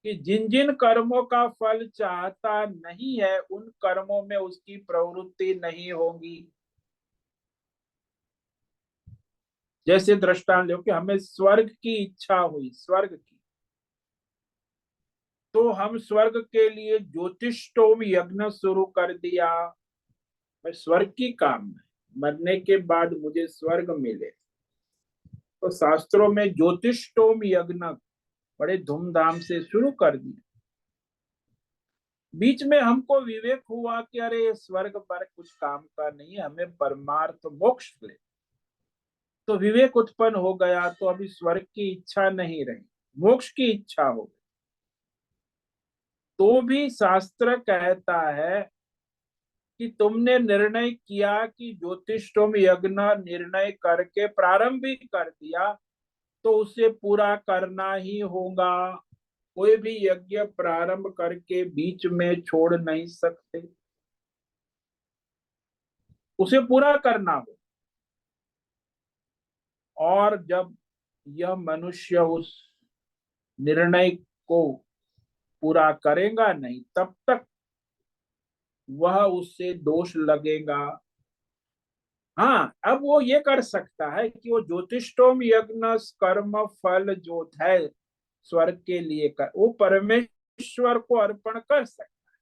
कि जिन जिन कर्मों का फल चाहता नहीं है, उन कर्मों में उसकी प्रवृत्ति नहीं होगी। जैसे दृष्टांत लो कि हमें स्वर्ग की इच्छा हुई, स्वर्ग की, तो हम स्वर्ग के लिए ज्योतिषोम यज्ञ शुरू कर दिया। मैं स्वर्ग की काम है, मरने के बाद मुझे स्वर्ग मिले, तो शास्त्रों में ज्योतिषोम यज्ञ बड़े धूमधाम से शुरू कर दिया। बीच में हमको विवेक हुआ कि अरे ये स्वर्ग पर कुछ काम का नहीं है, हमें परमार्थ मोक्ष ले, तो विवेक उत्पन्न हो गया, तो अभी स्वर्ग की इच्छा नहीं रही, मोक्ष की इच्छा हो गई। तो भी शास्त्र कहता है कि तुमने निर्णय किया कि ज्योतिषोम यज्ञ निर्णय करके प्रारंभ भी कर दिया, तो उसे पूरा करना ही होगा। कोई भी यज्ञ प्रारंभ करके बीच में छोड़ नहीं सकते, उसे पूरा करना हो। और जब यह मनुष्य उस निर्णय को पूरा करेगा नहीं, तब तक वह उससे दोष लगेगा। हाँ, अब वो ये कर सकता है कि वो ज्योतिषोम यज्ञ कर्म फल जो है स्वर्ग के लिए कर, वो परमेश्वर को अर्पण कर सकता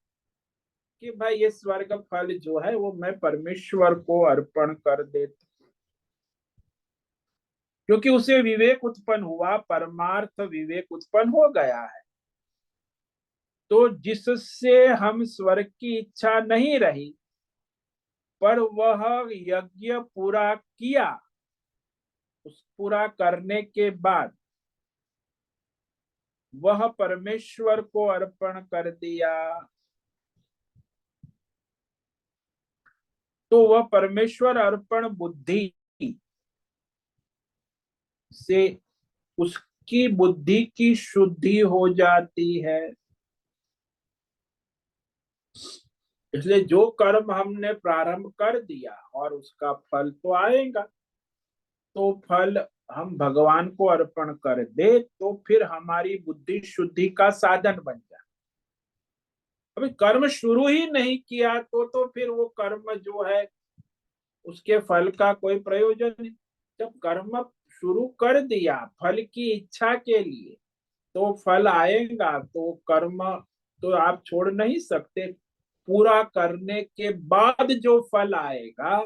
कि भाई ये स्वर्ग फल जो है वो मैं परमेश्वर को अर्पण कर देता, क्योंकि उसे विवेक उत्पन्न हुआ, परमार्थ विवेक उत्पन्न हो गया है। तो जिससे हम स्वर्ग की इच्छा नहीं रही, पर वह यज्ञ पूरा किया, उस पूरा करने के बाद वह परमेश्वर को अर्पण कर दिया, तो वह परमेश्वर अर्पण बुद्धि से उसकी बुद्धि की शुद्धि हो जाती है। इसलिए जो कर्म हमने प्रारंभ कर दिया और उसका फल तो आएगा, तो फल हम भगवान को अर्पण कर दे तो फिर हमारी बुद्धि शुद्धि का साधन बन जाए। अभी कर्म शुरू ही नहीं किया तो फिर वो कर्म जो है उसके फल का कोई प्रयोजन नहीं। जब कर्म शुरू कर दिया फल की इच्छा के लिए, तो फल आएगा, तो कर्म तो आप छोड़ नहीं सकते। पूरा करने के बाद जो फल आएगा,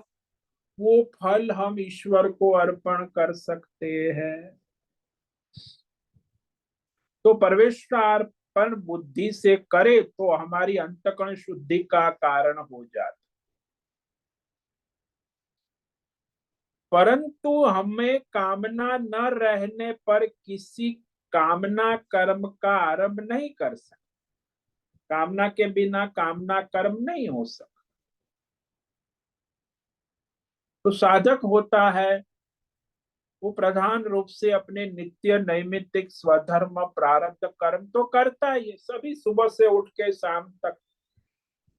वो फल हम ईश्वर को अर्पण कर सकते हैं। तो परमेश्वरार्पण बुद्धि से करे तो हमारी अंतःकरण शुद्धि का कारण हो जाता। परंतु हमें कामना न रहने पर किसी कामना कर्म का आरंभ नहीं कर सकते। कामना के बिना कामना कर्म नहीं हो सकता। तो साधक होता है वो प्रधान रूप से अपने नित्य नैमित्तिक स्वधर्म प्रारब्ध कर्म तो करता ही है। सभी सुबह से उठ के शाम तक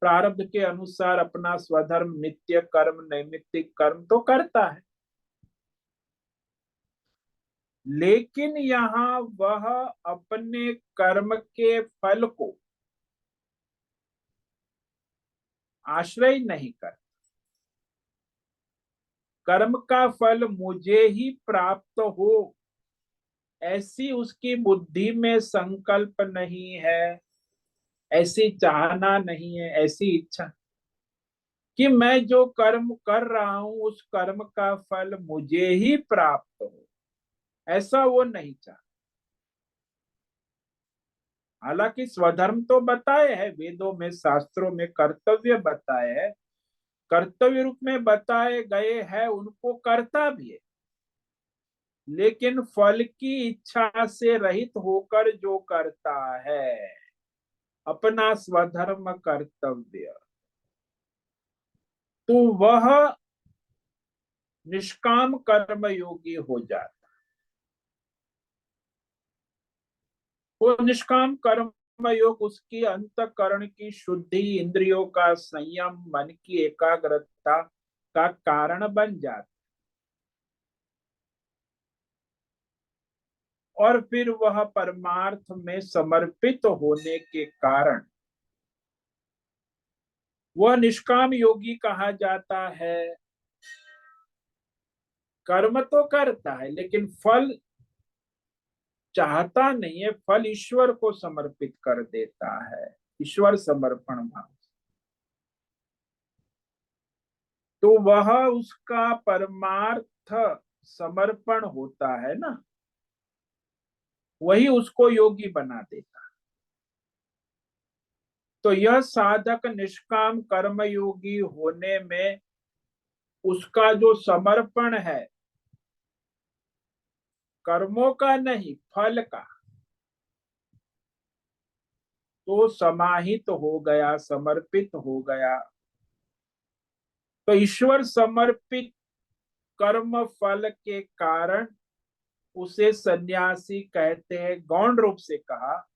प्रारब्ध के अनुसार अपना स्वधर्म नित्य कर्म नैमित्तिक कर्म तो करता है। लेकिन यहाँ वह अपने कर्म के फल को आश्रय नहीं कर, कर्म का फल मुझे ही प्राप्त हो ऐसी उसकी बुद्धि में संकल्प नहीं है, ऐसी चाहना नहीं है, ऐसी इच्छा कि मैं जो कर्म कर रहा हूं उस कर्म का फल मुझे ही प्राप्त हो, ऐसा वो नहीं चाहता। हालांकि स्वधर्म तो बताए हैं वेदों में, शास्त्रों में कर्तव्य बताए हैं, कर्तव्य रूप में बताए गए हैं, उनको करता भी है, लेकिन फल की इच्छा से रहित होकर जो करता है अपना स्वधर्म कर्तव्य, तो वह निष्काम कर्म योगी हो जाता। वो निष्काम कर्म योग उसकी अंतःकरण की शुद्धि, इंद्रियों का संयम, मन की एकाग्रता का कारण बन जाता, और फिर वह परमार्थ में समर्पित होने के कारण वह निष्काम योगी कहा जाता है। कर्म तो करता है लेकिन फल चाहता नहीं है, फल ईश्वर को समर्पित कर देता है, ईश्वर समर्पण भाव। तो वह उसका परमार्थ समर्पण होता है ना, वही उसको योगी बना देता। तो यह साधक निष्काम कर्म योगी होने में उसका जो समर्पण है, कर्मों का नहीं फल का, तो समाहित हो गया, समर्पित हो गया। तो ईश्वर समर्पित कर्म फल के कारण उसे सन्यासी कहते हैं। गौण रूप से कहा,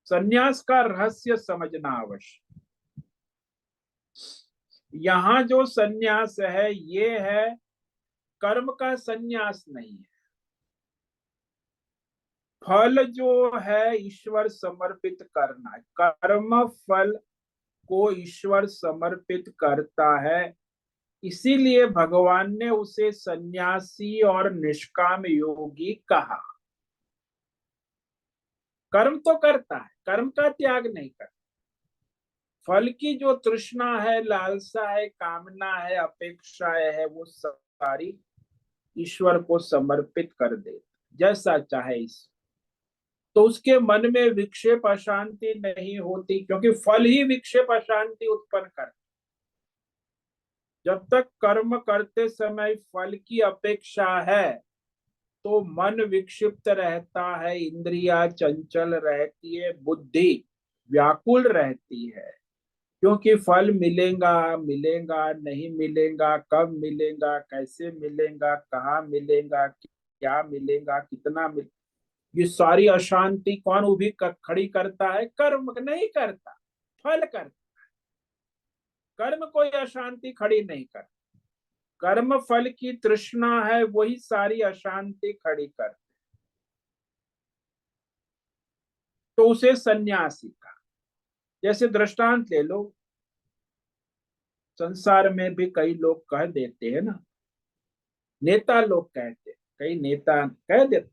सन्यास का रहस्य समझना आवश्यक। यहाँ जो सन्यास है ये है कर्म का सन्यास नहीं है। फल जो है ईश्वर समर्पित करना, कर्म फल को ईश्वर समर्पित करता है, इसीलिए भगवान ने उसे सन्यासी और निष्काम योगी कहा। कर्म तो करता है, कर्म का त्याग नहीं करता, फल की जो तृष्णा है, लालसा है, कामना है, अपेक्षाएं है, वो सारी ईश्वर को समर्पित कर दे जैसा चाहे इस। तो उसके मन में विक्षेप अशांति नहीं होती, क्योंकि फल ही विक्षेप अशांति उत्पन्न करता। जब तक कर्म करते समय फल की अपेक्षा है तो मन विक्षिप्त रहता है, इंद्रियां चंचल रहती है, बुद्धि व्याकुल रहती है, क्योंकि फल मिलेगा मिलेगा नहीं मिलेगा, कब मिलेगा, कैसे मिलेगा, कहाँ मिलेगा, क्या मिलेगा, कितना मिल, ये सारी अशांति कौन उभी खड़ी करता है? कर्म नहीं करता, फल करता। कर्म कोई अशांति खड़ी नहीं करता, कर्म फल की तृष्णा है वही सारी अशांति खड़ी कर। तो उसे सन्यासी का, जैसे दृष्टांत ले लो, संसार में भी कई लोग कह देते हैं ना, नेता लोग कहते, कई नेता कह देते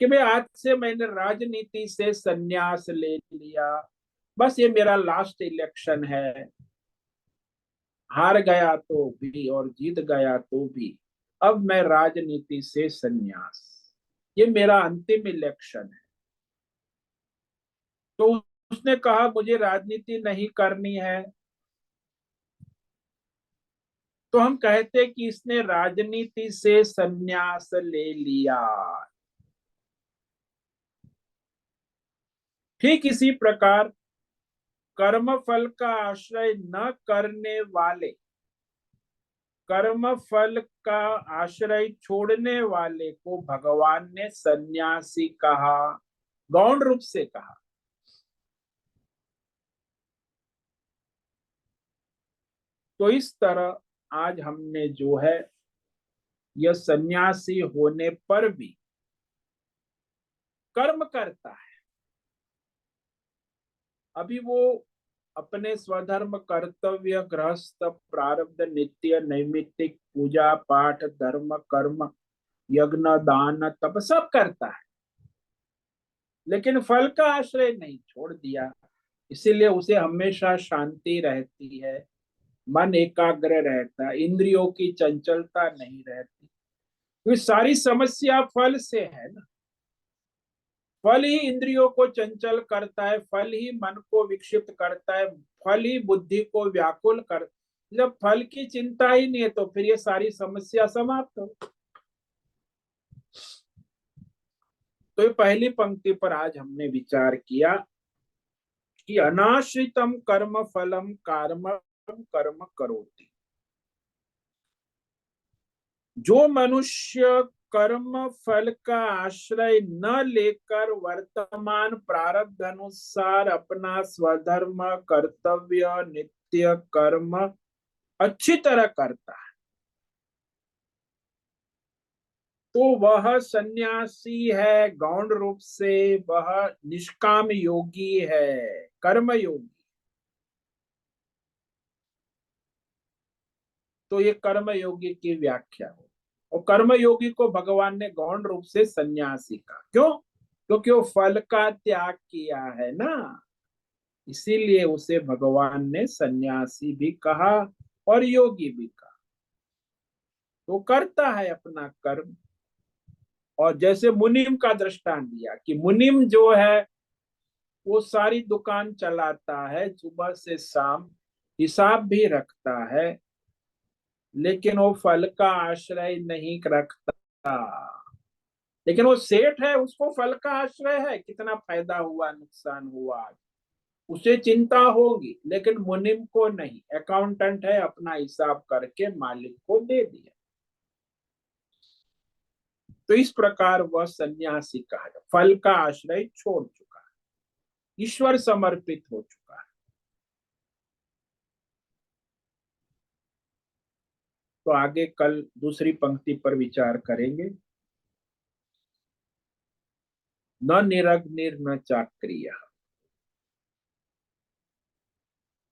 कि भाई आज से मैंने राजनीति से सन्यास ले लिया, बस ये मेरा लास्ट इलेक्शन है, हार गया तो भी और जीत गया तो भी, अब मैं राजनीति से सन्यास, ये मेरा अंतिम इलेक्शन है। तो उसने कहा मुझे राजनीति नहीं करनी है, तो हम कहते कि इसने राजनीति से सन्यास ले लिया। ठीक इसी प्रकार कर्म फल का आश्रय न करने वाले, कर्म फल का आश्रय छोड़ने वाले को भगवान ने सन्यासी कहा, गौण रूप से कहा। तो इस तरह आज हमने जो है यह सन्यासी होने पर भी कर्म करता है। अभी वो अपने स्वधर्म, कर्तव्य, गृहस्थ, प्रारब्ध, नित्य, नैमित्तिक, पूजा पाठ, धर्म, कर्म, यज्ञ, दान, तप सब करता है, लेकिन फल का आश्रय नहीं छोड़ दिया। इसीलिए उसे हमेशा शांति रहती है, मन एकाग्र रहता है, इंद्रियों की चंचलता नहीं रहती। तो सारी समस्या फल से है ना। फल ही इंद्रियों को चंचल करता है, फल ही मन को विक्षिप्त करता है, फल ही बुद्धि को व्याकुल कर। जब फल की चिंता ही नहीं है तो फिर ये सारी समस्या समाप्त हो। तो ये पहली पंक्ति पर आज हमने विचार किया कि अनाश्रितम कर्म फलम कर्म कर्म करोति। जो मनुष्य कर्म फल का आश्रय न लेकर वर्तमान प्रारब्ध अनुसार अपना स्वधर्म, कर्तव्य, नित्य कर्म अच्छी तरह करता है, तो वह सन्यासी है। गौण रूप से वह निष्काम योगी है, कर्म योगी। तो ये कर्म योगी की व्याख्या हो। और कर्म योगी को भगवान ने गौण रूप से सन्यासी का, क्यों? क्योंकि वो फल का त्याग किया है ना, इसीलिए उसे भगवान ने सन्यासी भी कहा और योगी भी कहा। तो करता है अपना कर्म। और जैसे मुनिम का दृष्टांत दिया कि मुनिम जो है वो सारी दुकान चलाता है, सुबह से शाम हिसाब भी रखता है, लेकिन वो फल का आश्रय नहीं रखता। लेकिन वो सेठ है, उसको फल का आश्रय है, कितना फायदा हुआ, नुकसान हुआ, उसे चिंता होगी। लेकिन मुनिम को नहीं, अकाउंटेंट है, अपना हिसाब करके मालिक को दे दिया। तो इस प्रकार वह सन्यासी कहा जाए, फल का आश्रय छोड़ चुका है, ईश्वर समर्पित हो चुका है। तो आगे कल दूसरी पंक्ति पर विचार करेंगे। न निरग्निर न चाक्रिय।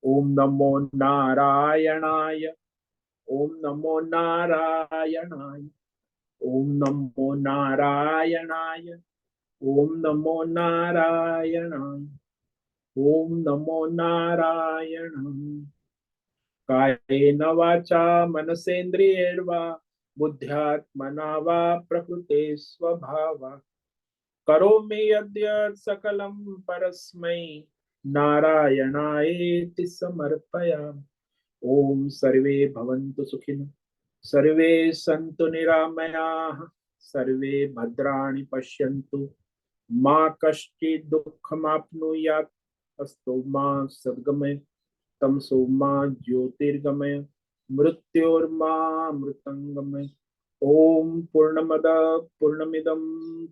ओम नमो नारायणाय। ओम नमो नारायणाय। ओम नमो नारायणाय। ओम नमो नारायणाय। ओम नमो नारायणाय। कायेन वाचा मनसेन्द्रियैर्वा बुद्ध्यात्मना वा प्रकृते स्वभावा करोमि यद्यत् सकलं परस्मै नारायणायेति समर्पयामि। ओम सर्वे भवन्तु सुखिनः, सर्वे सन्तु निरामयाः, सर्वे भद्राणि पश्यन्तु, मा कश्चित् दुःखमाप्नुयात्। अस्तु मा सद्गमय, तमसो मा ज्योतिर्गमय, मृत्योर्मा मृतंगमय। ओम पूर्णमद पूर्णमिदं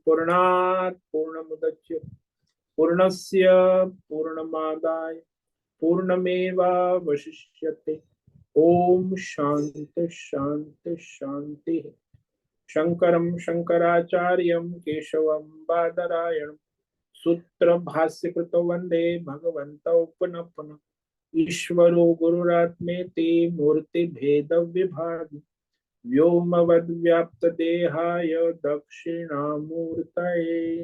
पूर्णात् पूर्णमुदच्य पूर्णस्य पूर्णमादाय पूर्णमेवावशिष्यते। ओम शांति शांति शांति। शंकरं शंकराचार्यं केशवं बादरायणं सूत्र भाष्य कृतो वंदे भगवन्तौ पुनः पुनः। ईश्वरो गुरुरात्मेति मूर्ति भेद विभाग व्योमवद्व्याप्तदेहाय दक्षिणामूर्तये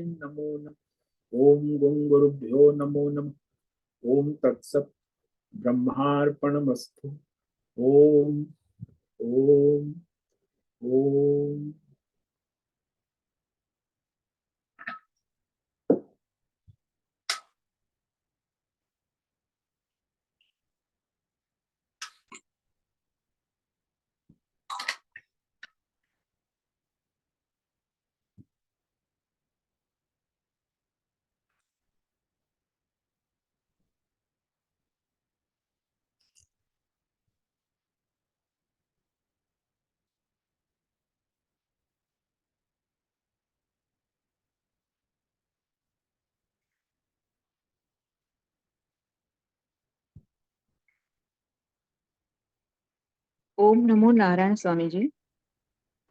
नमो नमः। ओम गुं गुरुभ्यो नमो नमः। ओम तत्सत् ब्रह्मार्पणमस्तु। ओम ओम ओम। ओम नमो नारायण स्वामी जी।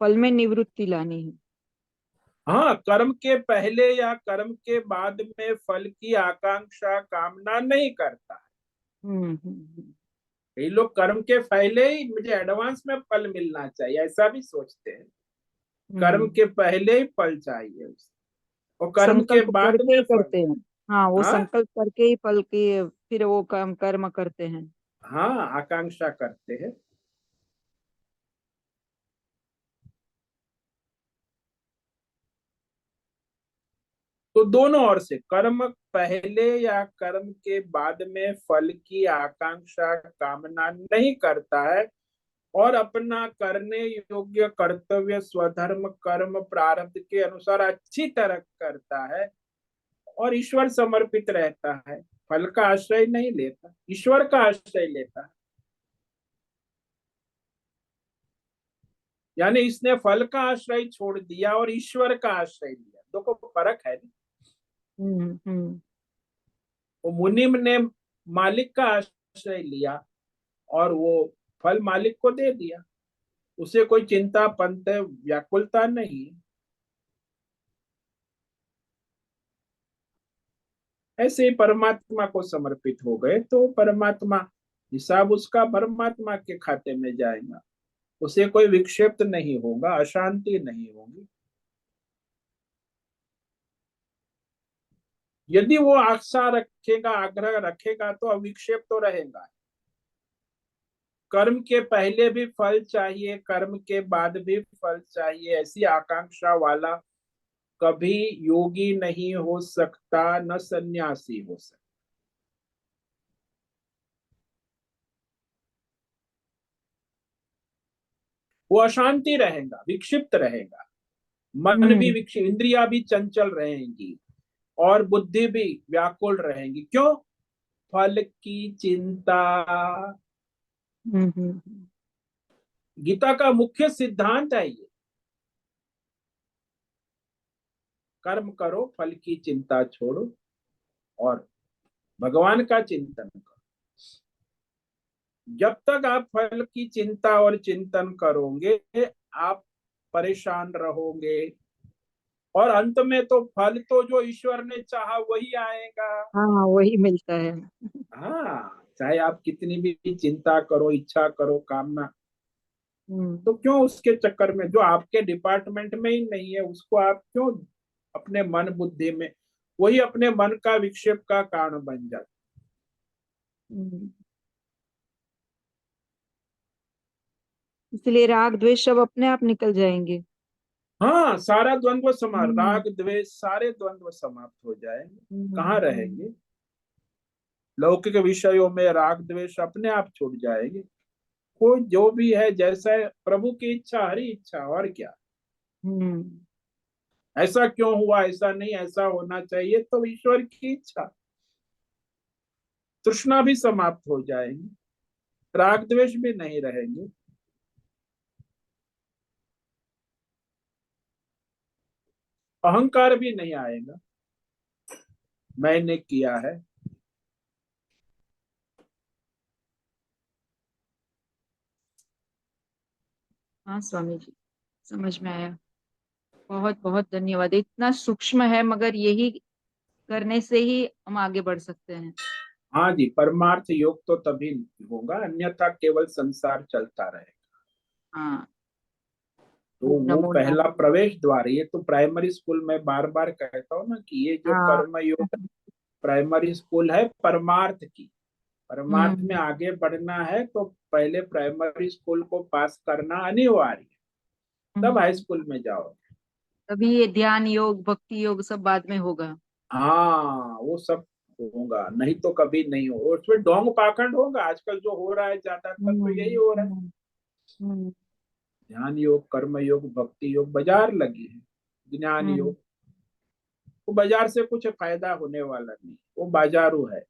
फल में निवृत्ति लानी है। हाँ, कर्म के पहले या कर्म के बाद में फल की आकांक्षा कामना नहीं करता है। हम्म। कई लोग कर्म के पहले ही मुझे एडवांस में फल मिलना चाहिए ऐसा भी सोचते हैं। कर्म हम्म। के पहले ही फल चाहिए उसे, और कर्म के संकल्प बाद करके में ही फल। करते हैं। हाँ, वो हाँ, संकल्प करके ही फल की फिर वो काम कर्म करते हैं। हाँ, आकांक्षा करते हैं। तो दोनों ओर से, कर्म पहले या कर्म के बाद में फल की आकांक्षा कामना नहीं करता है, और अपना करने योग्य कर्तव्य स्वधर्म कर्म प्रारब्ध के अनुसार अच्छी तरह करता है, और ईश्वर समर्पित रहता है। फल का आश्रय नहीं लेता, ईश्वर का आश्रय लेता है। यानी इसने फल का आश्रय छोड़ दिया और ईश्वर का आश्रय लिया, देखो फर्क है ना। हम्म। वो मुनिम ने मालिक का आश्रय लिया, और वो फल मालिक को दे दिया, उसे कोई चिंता पंत व्याकुलता नहीं। ऐसे ही परमात्मा को समर्पित हो गए तो परमात्मा, हिसाब उसका परमात्मा के खाते में जाएगा। उसे कोई विक्षेप नहीं होगा, अशांति नहीं होगी। यदि वो आशा रखेगा, आग्रह रखेगा, तो अविक्षेप तो रहेगा। कर्म के पहले भी फल चाहिए, कर्म के बाद भी फल चाहिए, ऐसी आकांक्षा वाला कभी योगी नहीं हो सकता, न सन्यासी हो सकता। वो अशांति रहेगा, विक्षिप्त रहेगा, मन भी हम्म। विक्षिप्त, इंद्रिया भी चंचल रहेंगी, और बुद्धि भी व्याकुल रहेंगी। क्यों? फल की चिंता। हम्म। गीता का मुख्य सिद्धांत है ये, कर्म करो, फल की चिंता छोड़ो, और भगवान का चिंतन करो। जब तक आप फल की चिंता और चिंतन करोगे, आप परेशान रहोगे, और अंत में तो फल तो जो ईश्वर ने चाहा वही आएगा। हाँ, वही मिलता है। हाँ, चाहे आप कितनी भी चिंता करो, इच्छा करो, कामना, हम्म। तो क्यों उसके चक्कर में, जो आपके डिपार्टमेंट में ही नहीं है उसको आप क्यों अपने मन बुद्धि में, वही अपने मन का विक्षेप का कारण बन जाता। हम्म। इसलिए राग द्वेष सब अपने आप निकल जाएंगे। हाँ, सारा द्वंद्व हम्म। राग द्वेष सारे द्वंद्व समाप्त हो जाएंगे। कहाँ हम्म। रहेंगे? लौकिक विषयों में राग द्वेष अपने आप छूट जाएंगे। कोई जो भी है, जैसा है, प्रभु की इच्छा हरी इच्छा, और क्या। हम्म। ऐसा क्यों हुआ, ऐसा नहीं, ऐसा होना चाहिए, तो ईश्वर की इच्छा। तृष्णा भी समाप्त हो जाएगी, राग द्वेष भी नहीं रहेंगे, अहंकार भी नहीं आएगा, मैंने किया है। हाँ स्वामी जी, समझ में आया। बहुत बहुत धन्यवाद। इतना सूक्ष्म है, मगर यही करने से ही हम आगे बढ़ सकते हैं। हाँ जी, परमार्थ योग तो तभी होगा, अन्यथा केवल संसार चलता रहेगा। हाँ। तो ओम वो नमो पहला नारायण। प्रवेश द्वार, ये तो प्राइमरी स्कूल में बार बार कहता हूँ ना, कि ये जो हाँ। कर्म योग प्राइमरी स्कूल है परमार्थ की। परमार्थ में हम्म। आगे बढ़ना है तो पहले प्राइमरी स्कूल को पास करना अनिवार्य है, तब हाई हम्म। स्कूल में जाओ। तभी ये ध्यान योग भक्ति योग सब बाद में होगा। हाँ, वो सब होगा, नहीं तो कभी नहीं हो। उसमें ढोंग पाखंड होगा, आजकल जो हो रहा है ज्यादातर तो यही हम्म। हो रहा है। हम्म। हम्म। ध्यान योग, कर्म योग, भक्ति योग बाजार लगी है। ज्ञान हम्म। योग, वो बाजार से कुछ फायदा होने वाला नहीं, वो बाजारू है।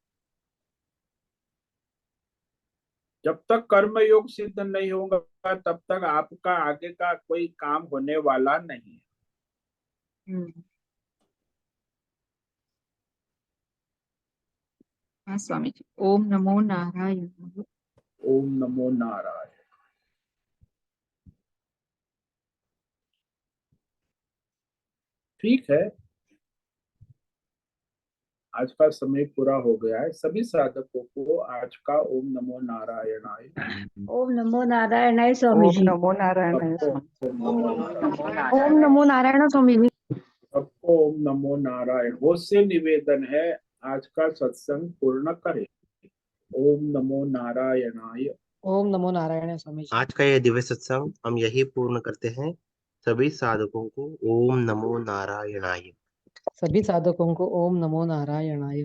जब तक कर्म योग सिद्ध नहीं होगा, तब तक आपका आगे का कोई काम होने वाला नहीं है। हम्म। हाँ स्वामी जी, ओम नमो नारायण। ओम नमो नारायण। ठीक है, आज का समय पूरा हो गया है। सभी साधकों को आज का ओम नमो नारायणाय, ओम नमो नारायणाय स्वामी ओम जी। नमो नारायण सबको स्वामी। ओम नमो नारायण, ओम नमो नारायण स्वामी जी। सबको ओम नमो नारायण। वो से निवेदन है, आज का सत्संग पूर्ण करें। ओम नमो नारायणाय। ओम नमो नारायण स्वामी जी। आज का यह दिव्य सत्संग हम यही पूर्ण करते हैं। सभी साधकों को ओम नमो नारायणाय। सभी साधकों को ओम नमो नारायणाय।